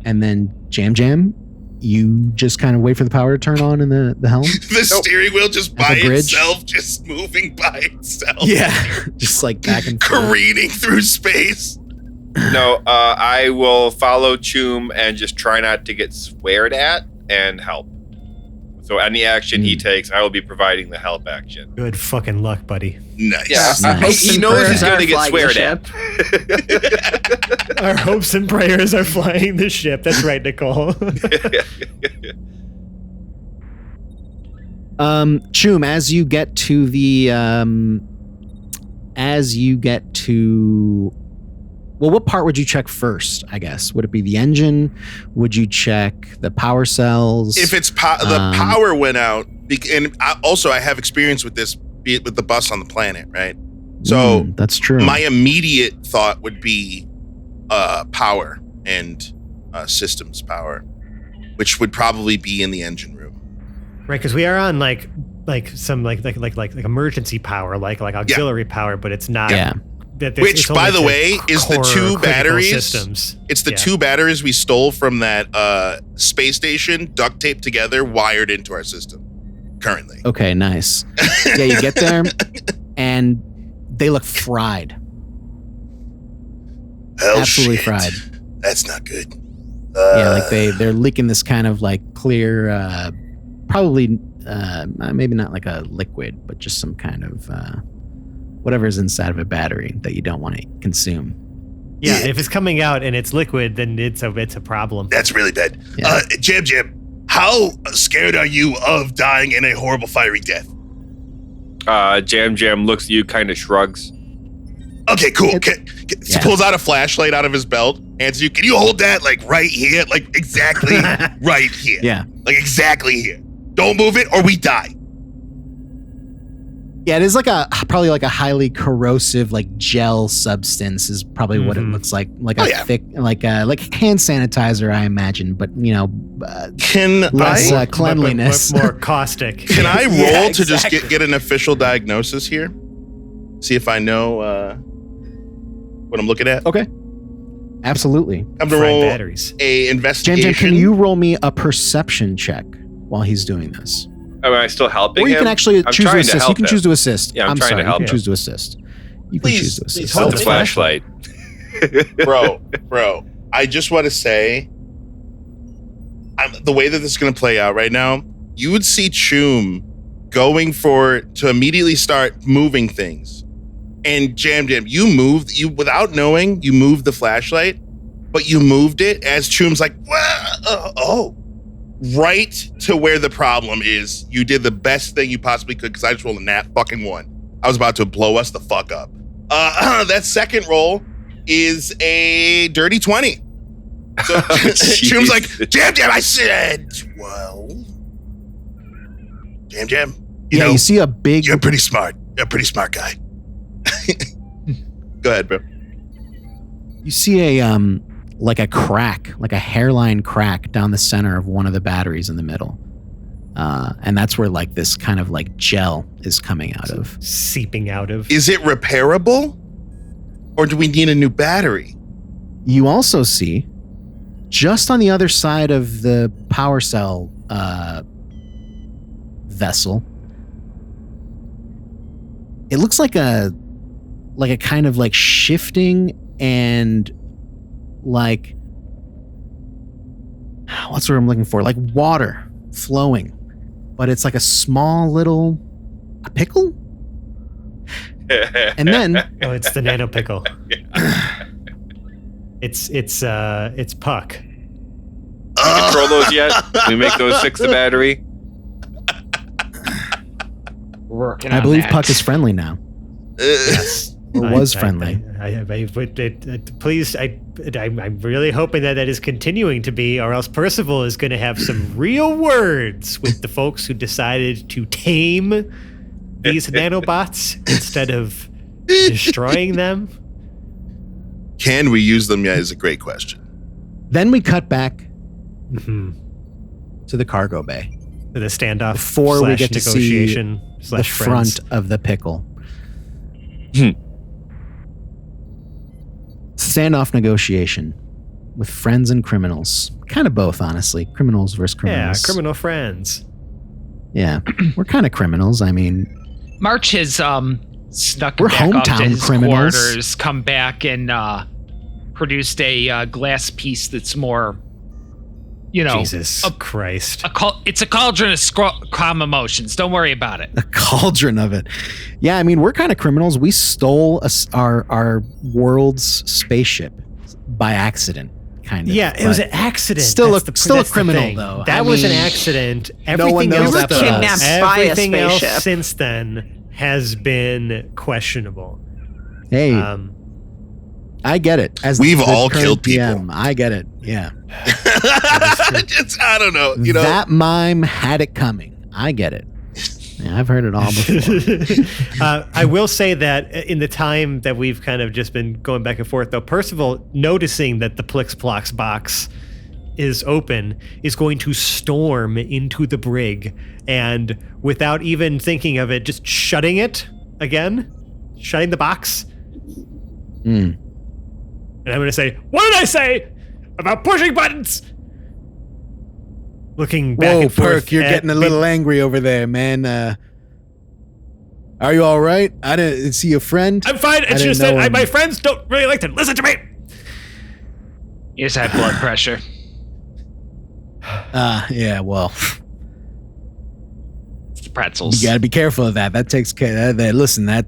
And then Jam, you just kind of wait for the power to turn on in the helm. The steering wheel just by itself, just moving by itself. Yeah, just like back and forth. Careening through space. No, I will follow Chum and just try not to get sweared at and help. So any action he takes, I will be providing the help action. Good fucking luck, buddy. Nice. Yeah, he knows he's going to get sweared at. Our hopes and prayers are flying the ship. That's right, Nicole. Chum, as you get to well, what part would you check first, I guess? Would it be the engine? Would you check the power cells? If it's the power went out, and I have experience with this, be it with the bus on the planet, right? So that's true. My immediate thought would be power and systems power, which would probably be in the engine room. Right, because we are on like some like emergency power, like auxiliary power, but it's not Which, by the way, is the two batteries. Systems. It's the two batteries we stole from that space station, duct taped together, wired into our system currently. Okay, nice. Yeah, you get there, and they look fried. Hell Absolutely shit. fried. That's not good. Yeah, like they're leaking this kind of like clear, probably maybe not like a liquid, but just some kind of whatever's inside of a battery that you don't want to consume. Yeah, if it's coming out and it's liquid, then it's a problem. That's really bad. Yeah. Jam, how scared are you of dying in a horrible fiery death? Jam looks at you, kind of shrugs. Okay, cool. He pulls out a flashlight out of his belt, hands you. Can you hold that like right here? Like exactly right here. Yeah. Like exactly here. Don't move it or we die. Yeah, it is like probably like a highly corrosive like gel substance is probably what it looks like. Like thick, like hand sanitizer, I imagine, but less cleanliness. But more caustic. Can I roll to just get an official diagnosis here? See if I know what I'm looking at. Okay. Absolutely. I'm gonna roll batteries. A investigation. Jam, can you roll me a perception check while he's doing this? Am I still helping Or you him? can actually I'm choose to trying assist. You can help choose him. to assist. Yeah, I'm trying sorry, to help you can him. choose to assist. You can Please, choose to assist. please Hold hold the it. flashlight. Bro, I just want to say, the way that this is going to play out right now, you would see Choom going to immediately start moving things. And Jam, you without knowing, you moved the flashlight, but you moved it as Choom's like, right to where the problem is. You did the best thing you possibly could because I just rolled a nat fucking 1. I was about to blow us the fuck up. That second roll is a dirty 20. So Choom's like, Jam, I said 12. Jam, you see a big... You're pretty smart. You're a pretty smart guy. Go ahead, bro. You see a like a crack, like a hairline crack down the center of one of the batteries in the middle. And that's where like this kind of like gel is coming out of. Seeping out of. Is it repairable? Or do we need a new battery? You also see, just on the other side of the power cell vessel, it looks like a kind of like shifting and like, what's what I'm looking for? Like water flowing, but it's like a small little pickle. And then Oh, it's the nano pickle. It's Puck. Control those yet? We make those 6 the battery. Working I on believe that. Puck is friendly now. Yes. Or was friendly. Please, I'm really hoping that is continuing to be, or else Percival is going to have some real words with the folks who decided to tame these nanobots instead of destroying them. Can we use them yet is a great question. Then we cut back Mm-hmm. to the cargo bay. The standoff Before we slash get to see negotiation the slash front friends. of the pickle. Standoff negotiation with friends and criminals. Kind of both, honestly. Criminals versus Yeah, criminals. criminal friends. Yeah, we're kind of criminals. I mean, March has snuck We're back up to hometown his criminals. quarters, come back and produced a glass piece that's more, Jesus Christ. it's a cauldron of calm emotions. Don't worry about it. a cauldron of it. Yeah, I mean, we're kind of criminals. We stole our world's spaceship by accident, kind of. Yeah, it was an accident. Still That's a the criminal, thing. though. That I was an mean, accident. no one Everything knows else, that but us. Kidnapped by a everything else spaceship. since then has been questionable. Hey, I get it. As We've the all current killed people. PM, I get it. Yeah. I don't know. That mime had it coming. I get it. Yeah, I've heard it all before. I will say that in the time that we've kind of just been going back and forth, though, Percival, noticing that the Plixplox box is open, is going to storm into the brig and, without even thinking of it, just shutting it again, shutting the box, Mm. And I'm going to say, what did I say about pushing buttons? Looking back Whoa, and forth. Perk, you're getting a little angry over there, man. Are you all right? I didn't see a friend. I'm fine. It's just that my friends don't really like to listen to me. You just have blood pressure. Yeah, well, It's the pretzels. you got to be careful of that. That takes care. Listen, that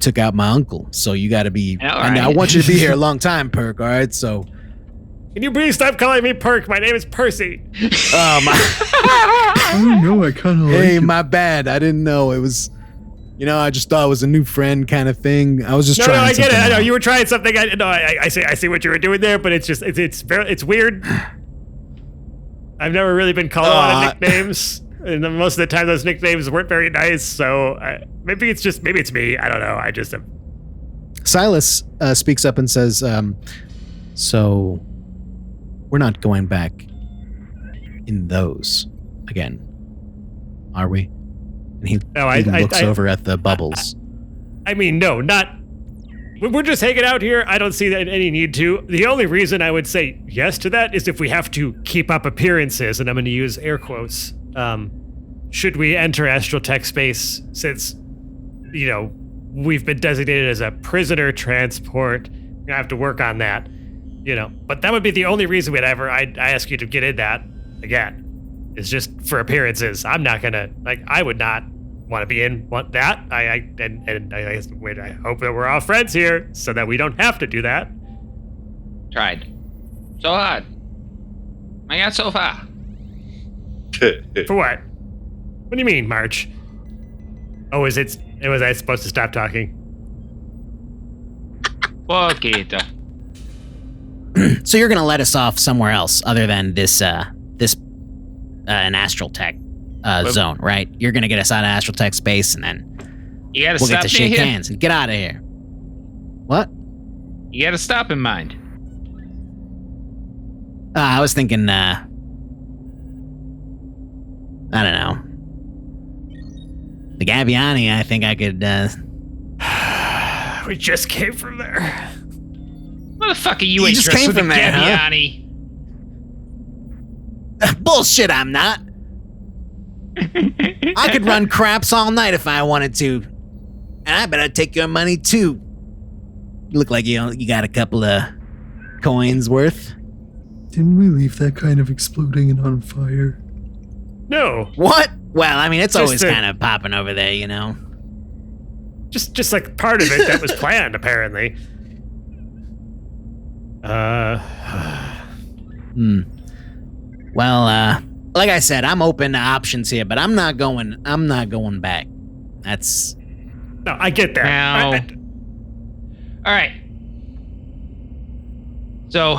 took out my uncle. So you got to be. All I right. want you to be here a long time, Perk. All right, so. Can you please stop calling me Perk? My name is Percy. Oh my. Oh no, I kind of like Hey, it. my bad. I didn't know it was. I just thought it was a new friend kind of thing. I was just No, trying. I get it. something I know out. you were trying something. I see what you were doing there, but it's weird. I've never really been called a lot of nicknames, and most of the time those nicknames weren't very nice. So maybe it's me. I don't know. I just am. Silas speaks up and says, "So we're not going back in those again, are we?" And he looks over at the bubbles. I mean, no, not. We're just hanging out here. I don't see that any need to. The only reason I would say yes to that is if we have to keep up appearances, and I'm going to use air quotes. Should we enter astral tech space, since, we've been designated as a prisoner transport, we're going to have to work on that, But that would be the only reason I'd ask you to get in that again. It's just for appearances. I'm not going to, I would not want to be in that. I hope that we're all friends here so that we don't have to do that. Tried. So hard. I got so far. For what? What do you mean, March? Oh, was I supposed to stop talking? Poquito. So you're gonna let us off somewhere else other than this an astral tech zone, right? You're gonna get us out of astral tech space, and then You gotta we'll stop get to me shake here. hands and get out of here. What? You gotta stop in mind. I was thinking. I don't know. The Gabbiani, I think I could. We just came from there. Motherfucker, you You ain't just dressed came with from a there, huh? Gabbiani. Bullshit, I'm not. I could run craps all night if I wanted to. And I bet I'd take your money too. You look like you got a couple of coins worth. Didn't we leave that kind of exploding and on fire? No, What? Well, I mean, it's Just always a- kind of popping over there, you know? just like part of it that was planned, apparently. Well, like I said, I'm open to options here, but I'm not going back. That's No, I get that. Now- I- All right. So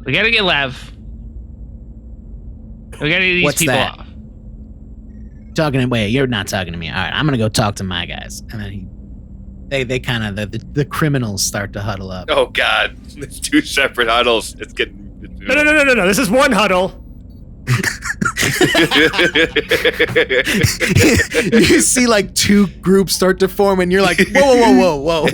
we gotta get Lev. We gotta get these What's people that? off. talking to wait, you're not talking to me. All right, I'm gonna go talk to my guys. And then they kind of the criminals start to huddle up. Oh God, it's two separate huddles. It's getting. No. This is one huddle. You see like two groups start to form, and you're like, whoa.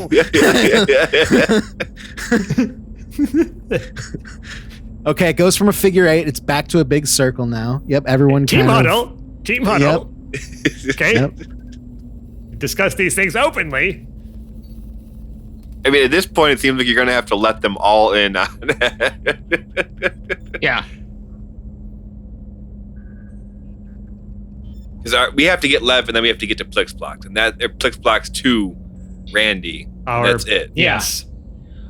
Okay, it goes from a figure eight. It's back to a big circle now. Yep, everyone Team kind huddle. Team huddle. Okay. Yep. Discuss these things openly. I mean, at this point, it seems like you're going to have to let them all in on Yeah. Because we have to get Lev, and then we have to get to Plixplox, and that Plixplox to Randy. That's it. Yes.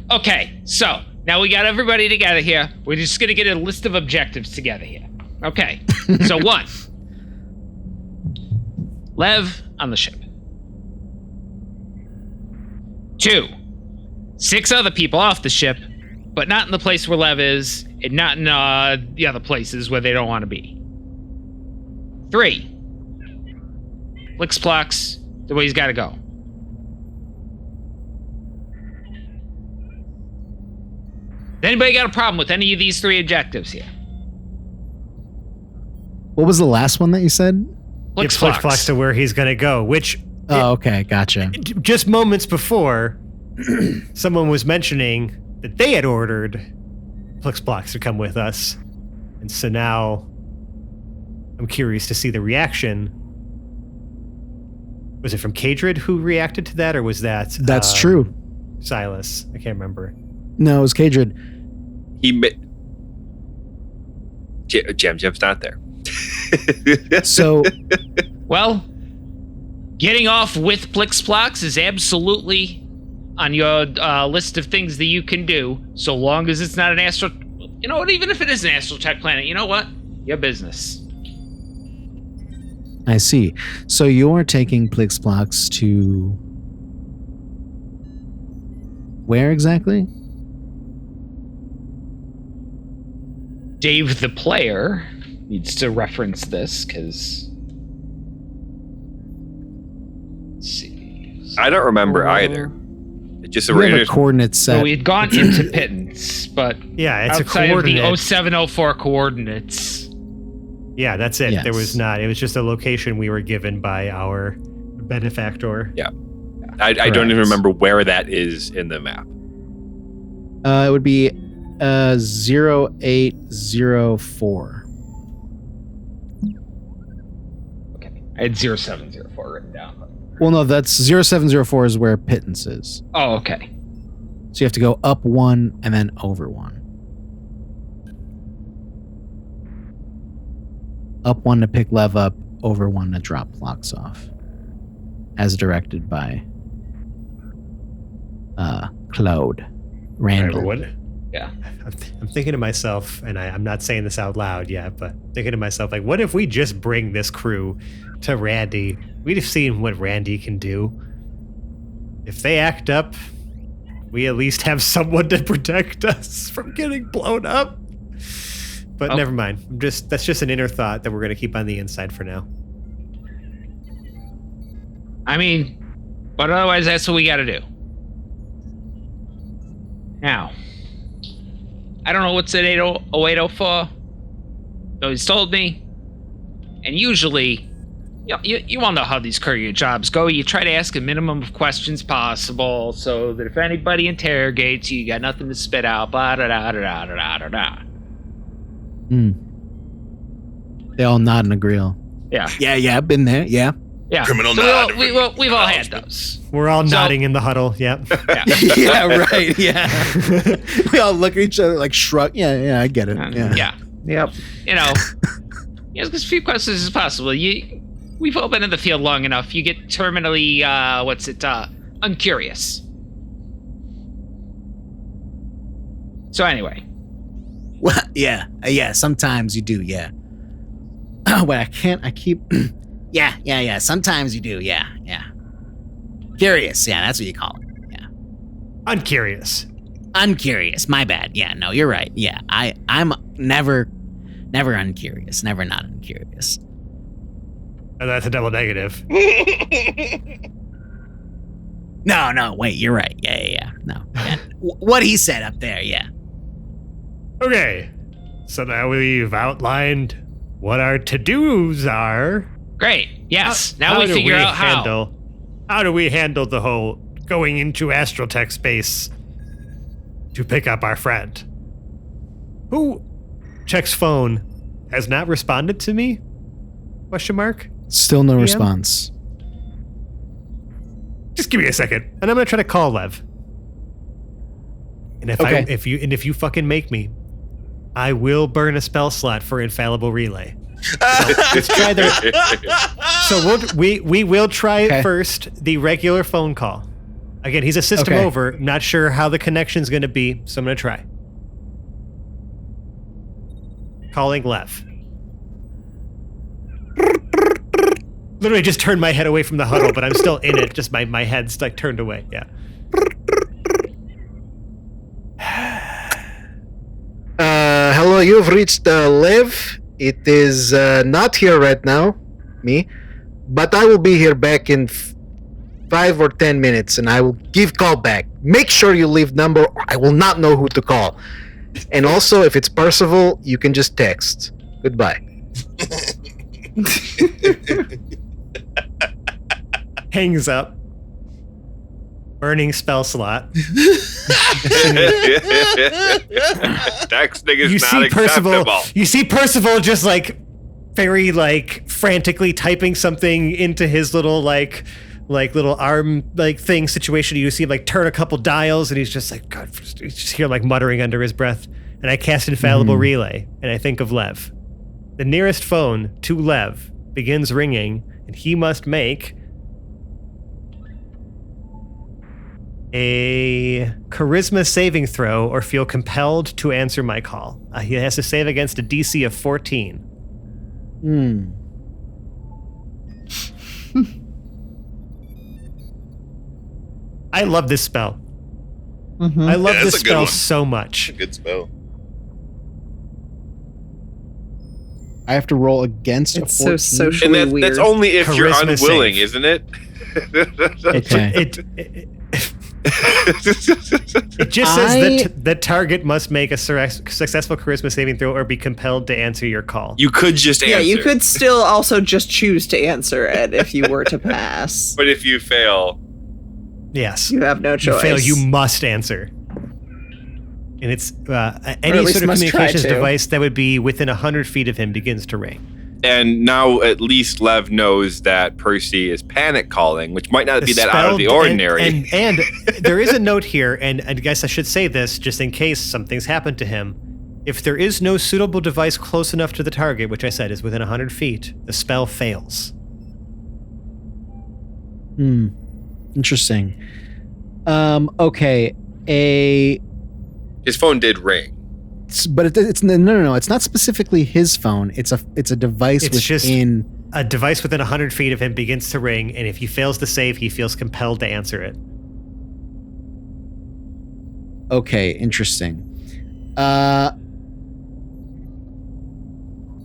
Okay, so now we got everybody together here. We're just gonna get a list of objectives together here. Okay, so 1, Lev on the ship. 2, 6 other people off the ship, but not in the place where Lev is, and not in the other places where they don't want to be. 3, Plixplox the way he's got to go. Anybody got a problem with any of these 3 objectives here? What was the last one that you said? Get Flixplox to where he's going to go, which Oh, okay, gotcha. Just moments before, someone was mentioning that they had ordered Plixplox to come with us. And so now I'm curious to see the reaction. Was it from Kadrid who reacted to that, or was that... That's true. Silas? I can't remember. No, it was Kadrid. Jam's not there. So... Well, getting off with Plixplox is absolutely on your list of things that you can do, so long as it's not an astral... You know what? Even if it is an astral tech planet, you know what? Your business. I see. So you're taking Plixplox to... Where exactly? Dave the player needs to reference this, because... Let's see. I don't remember either. It's just a We have a random. coordinate set. So we had gone into pittance, but Yeah, it's a outside of the coordinate. 0704 coordinates. Yeah, that's it. Yes. There was not. It was just a location we were given by our benefactor. I don't even remember where that is in the map. It would be 0804. Okay. I had 0704 written down. Well, no, that's 0704 is where Pittance is. Oh, okay. So you have to go up 1 and then over 1. Up 1 to pick Lev up, over 1 to drop Phlox off. As directed by Claude Randall. What? Yeah. I'm thinking to myself, and I'm not saying this out loud yet, but thinking to myself, like, what if we just bring this crew to Randy? We'd have seen what Randy can do. If they act up, we at least have someone to protect us from getting blown up. But never mind. That's just an inner thought that we're going to keep on the inside for now. I mean, but otherwise, that's what we got to do. Now, I don't know what's at 0804. No, he's told me. And usually, you all know how these courier jobs go. You try to ask a minimum of questions possible so that if anybody interrogates you, you got nothing to spit out. Blah, da, da, da, da, da, da, da. They all nod and agree. Yeah. Yeah, I've been there. Yeah. Yeah. Criminal so nod. we've all had those. We're all nodding in the huddle. Yep. Yeah. Yeah, right. Yeah. We all look at each other like shrug. Yeah, I get it. Yeah. Yeah. Yep. You know, ask as few questions as possible. We've all been in the field long enough. You get terminally, uncurious. So anyway. Well, yeah. Sometimes you do. Yeah. Wait, I keep. Yeah. Sometimes you do. Yeah. Curious. Yeah, that's what you call it. Yeah. Uncurious. Uncurious. My bad. Yeah, no, you're right. Yeah, I'm never uncurious. Never not uncurious. Oh, that's a double negative. No, wait, you're right. Yeah. No. Yeah. What he said up there, yeah. Okay. So now we've outlined what our to-dos are. Great. Yes. Now we figure out how. How do we handle the whole going into astral tech space to pick up our friend? Who checks phone has not responded to me? Question mark? Still no PM? response. Just give me a second, and I'm gonna try to call Lev. And if if you fucking make me, I will burn a spell slot for infallible relay. Let's try So we will try first the regular phone call. Again, he's a system over. Not sure how the connection's going to be, so I'm going to try. Calling Lev. Literally just turned my head away from the huddle, but I'm still in it. Just my head's like turned away. Yeah. Hello, you've reached Lev. It is not here right now, me, but I will be here back in 5 or 10 minutes, and I will give call back. Make sure you leave number, or I will not know who to call. And also, if it's Percival, you can just text. Goodbye. hangs up. Burning spell slot. Texting is not acceptable. You see Percival just like very like frantically typing something into his little like little arm like thing situation. You see him like turn a couple dials, and he's just like, God, you just hear him like muttering under his breath. And I cast Infallible Relay, and I think of Lev. The nearest phone to Lev begins ringing, and he must make a charisma saving throw or feel compelled to answer my call. He has to save against a DC of 14. I love this spell. I love this spell so much. It's a good spell. I have to roll against It's a 14. so socially And weird. that's only if you're Charisma unwilling, save. isn't it? Okay. It just says that the target must make a successful charisma saving throw or be compelled to answer your call. You could just answer. Yeah, you could still also just choose to answer it if you were to pass. But if you fail, Yes. You have no You choice. fail, you must answer. And it's any least sort of must try communications to. device that would be within 100 feet of him begins to ring. and now at least Lev knows that Percy is panic calling, which might not be that out of the ordinary. And there is a note here, and I guess I should say this just in case something's happened to him. If there is no suitable device close enough to the target, which I said is within 100 feet, the spell fails. Interesting. Okay. His phone did ring. But it's no. It's not specifically his phone. It's a device It's just within a device within 100 feet of him begins to ring, and if he fails to save, he feels compelled to answer it. Okay, interesting.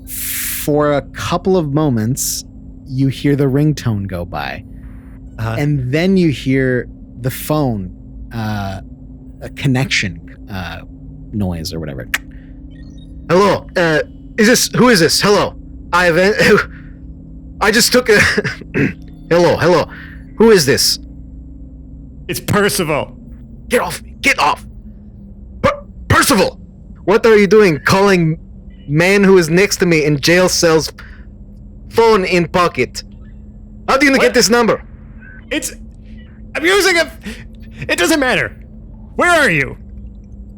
For a couple of moments, you hear the ringtone go by, and then you hear the phone, a connection noise or whatever. Hello, who is this? Hello, I just took a, hello, who is this? It's Percival. Get off me, get off! Percival! What are you doing calling man who is next to me in jail cell's phone in pocket? How do you get this number? I'm using it doesn't matter. Where are you?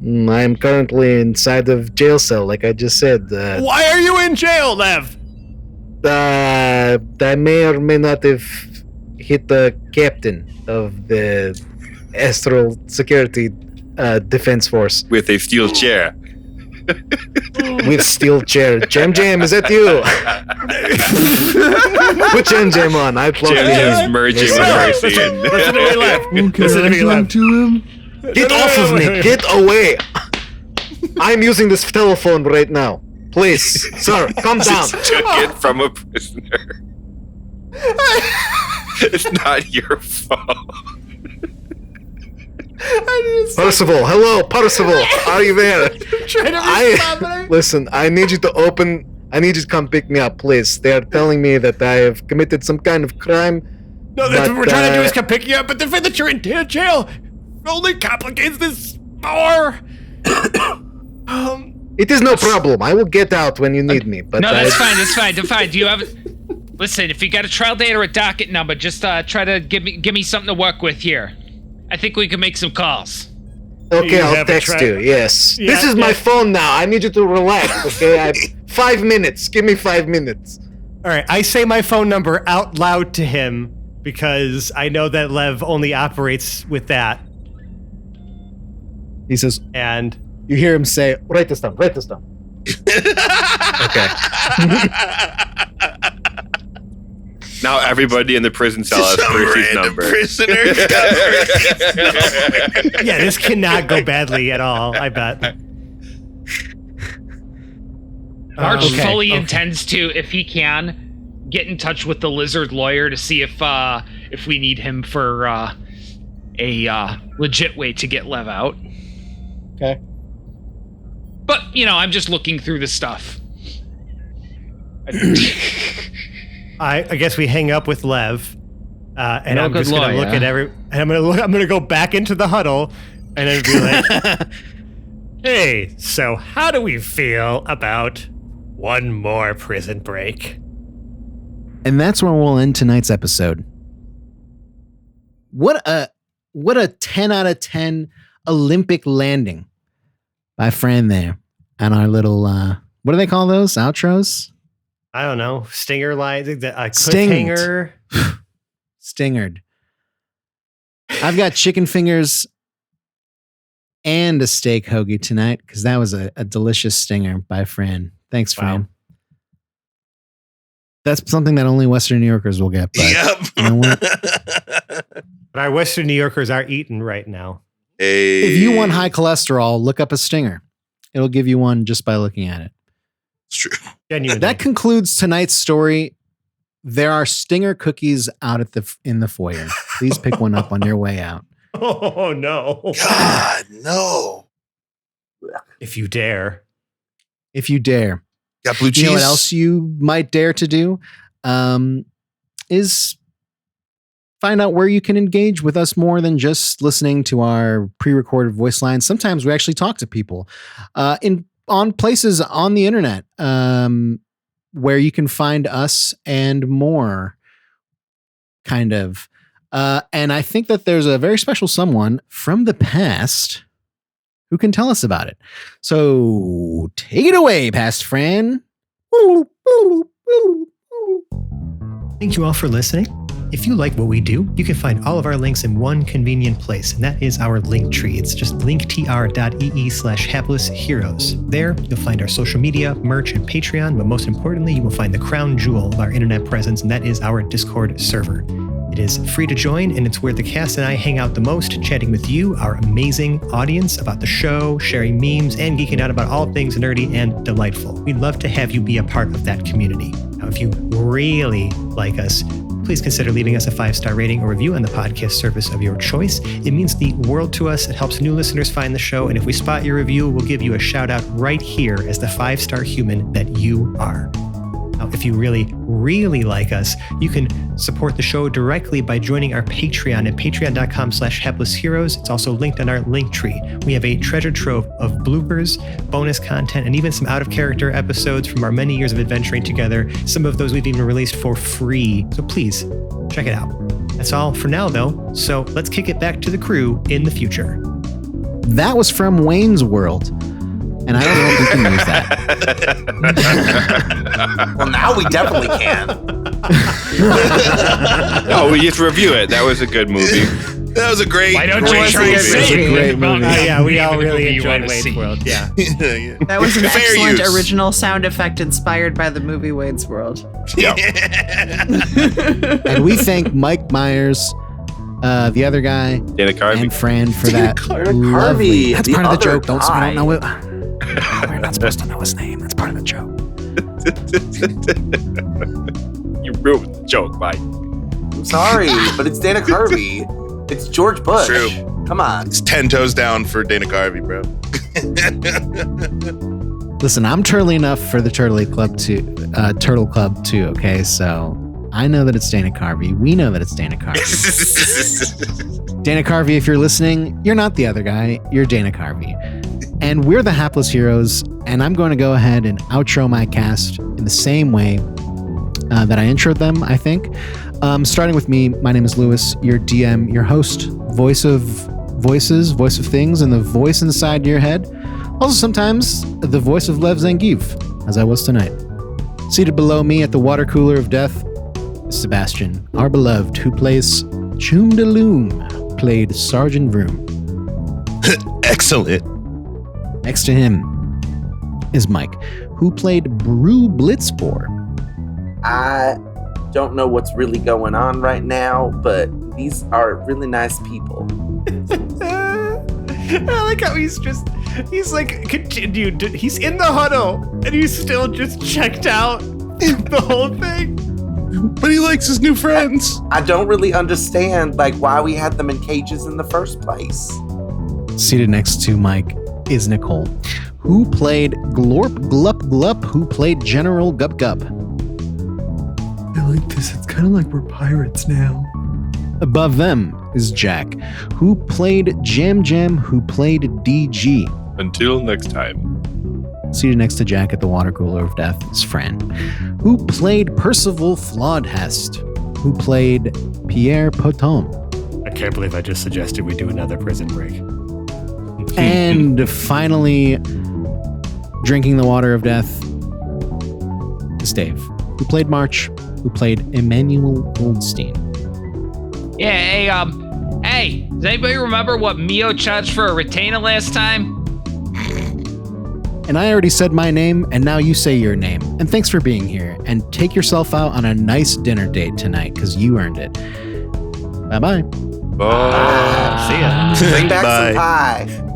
I am currently inside of jail cell, like I just said. Why are you in jail, Lev? I may or may not have hit the captain of the Astral Security Defense Force. With a steel chair. With steel chair. Jam, is that you? Put Jam on. I'd love Jam to. merging with Percy. And Listen to me, Lev. Okay, Listen to me, I Lev. talk to him. Get off of me. Get away. I'm using this telephone right now. Please, sir, calm down. Just took it from a prisoner. It's not your fault. Percival, hello, Percival. Are you there? Trying to Listen, I need you to come pick me up, please. They are telling me that I have committed some kind of crime. No, that's but, what we're trying to do is come pick you up, but the fact that you're in jail only complicates this more. It is no problem. I will get out when you need me. But No, that's fine. That's fine. Do you have? Listen, if you got a trial date or a docket number, just try to give me something to work with here. I think we can make some calls. Okay, You I'll have a text you. Yes. Yeah, This is my phone now. I need you to relax. Okay, I have 5 minutes. Give me 5 minutes. All right, I say my phone number out loud to him because I know that Lev only operates with that. He says, And you hear him say, Write this down. Okay. Now everybody in the prison cell has Percy's number. yeah, this cannot go badly at all, I bet. March Okay, fully okay. intends to, if he can, get in touch with the lizard lawyer to see if we need him for a legit way to get Lev out. okay. But I'm just looking through the stuff. I guess we hang up with Lev. And No I'm good just going to law, look yeah. at and I'm going to go back into the huddle and then be like, hey, so how do we feel about one more prison break? And that's where we'll end tonight's episode. What a 10 out of 10 Olympic landing by Fran there on our little what do they call those outros? I don't know. Stinger line, a Stinged. cliffhanger. Stingered. I've got chicken fingers and a steak hoagie tonight because that was a delicious stinger by Fran. Thanks, Fran. Wow. That's something that only Western New Yorkers will get. But Yep. you know what? But our Western New Yorkers are eating right now. Hey. If you want high cholesterol, look up a stinger. It'll give you one just by looking at it. It's true. Genuinely. That concludes tonight's story. There are stinger cookies out in the foyer. Please pick one up on your way out. Oh, no. God, no. If you dare. If you dare. Got blue cheese? You know what else you might dare to do? Is find out where you can engage with us more than just listening to our pre-recorded voice lines. Sometimes we actually talk to people on places on the internet where you can find us and more, kind of. And I think that there's a very special someone from the past who can tell us about it. So take it away, past Fran. Thank you all for listening. If you like what we do, you can find all of our links in one convenient place, and that is our link tree. It's just linktr.ee/haplessheroes. There, you'll find our social media, merch, and Patreon, but most importantly, you will find the crown jewel of our internet presence, and that is our Discord server. It is free to join, and it's where the cast and I hang out the most, chatting with you, our amazing audience, about the show, sharing memes, and geeking out about all things nerdy and delightful. We'd love to have you be a part of that community. Now, if you really like us, please consider leaving us a 5-star rating or review on the podcast service of your choice. It means the world to us. It helps new listeners find the show, and if we spot your review, we'll give you a shout out right here as the 5-star human that you are. Now, if you really, really like us, you can support the show directly by joining our Patreon at patreon.com/haplessheroes. It's also linked on our link tree. We have a treasure trove of bloopers, bonus content, and even some out-of-character episodes from our many years of adventuring together. Some of those we've even released for free. So please, check it out. That's all for now, though. So let's kick it back to the crew in the future. That was from Wayne's World. And I don't know if we can use that. Well, now we definitely can. No, we just review it. That was a good movie. That was a great. Why don't great you try movie. to say a great about movie. Yeah, we all the really movie you enjoyed wanna Wayne's see? World. Yeah. Yeah. That was an Fair excellent use. original sound effect inspired by the movie Wayne's World. And we thank Mike Myers, the other guy, Dana Carvey. and Fran for that. Carvey, Lovely. That's the part of the other joke. Don't guy. know it. We're not supposed to know his name. That's part of the joke. You ruined the joke, Mike. I'm sorry, but it's Dana Carvey. It's George Bush. True. Come on. It's 10 toes down for Dana Carvey, bro. Listen, I'm turtly enough for the Turtle Club too. Okay, so I know that it's Dana Carvey. We know that it's Dana Carvey. Dana Carvey, if you're listening, you're not the other guy. You're Dana Carvey. And we're the Hapless Heroes, and I'm going to go ahead and outro my cast in the same way that I introed them, I think. Starting with me, my name is Lewis, your DM, your host, voice of voices, voice of things, and the voice inside your head. Also sometimes the voice of Lev Zangief, as I was tonight. Seated below me at the water cooler of death is Sebastian, our beloved, who plays Choomdaloom, played Sergeant Vroom. Excellent. Next to him is Mike, who played Brew Blitzboar. I don't know what's really going on right now, but these are really nice people. I like how he's like, continued. He's in the huddle, and he's still just checked out the whole thing. But he likes his new friends. I don't really understand, like, why we had them in cages in the first place. Seated next to Mike is Nicole, who played Glorp Glup Glup, who played General Gup Gup. I like this. It's kind of like we're pirates now. Above them is Jack, who played Jam Jam, who played DG. Until next time. Seated next to Jack at the water cooler of death is Fran, who played Percival Flawedhest, who played Pierre Poton. I can't believe I just suggested we do another prison break. And finally, drinking the water of death is Dave, who played March, who played Emmanuel Goldstein. Yeah, hey, does anybody remember what Mio charged for a retainer last time? And I already said my name, and now you say your name. And thanks for being here, and take yourself out on a nice dinner date tonight, because you earned it. Bye-bye. Bye. See ya. Bring back Bye. some pie.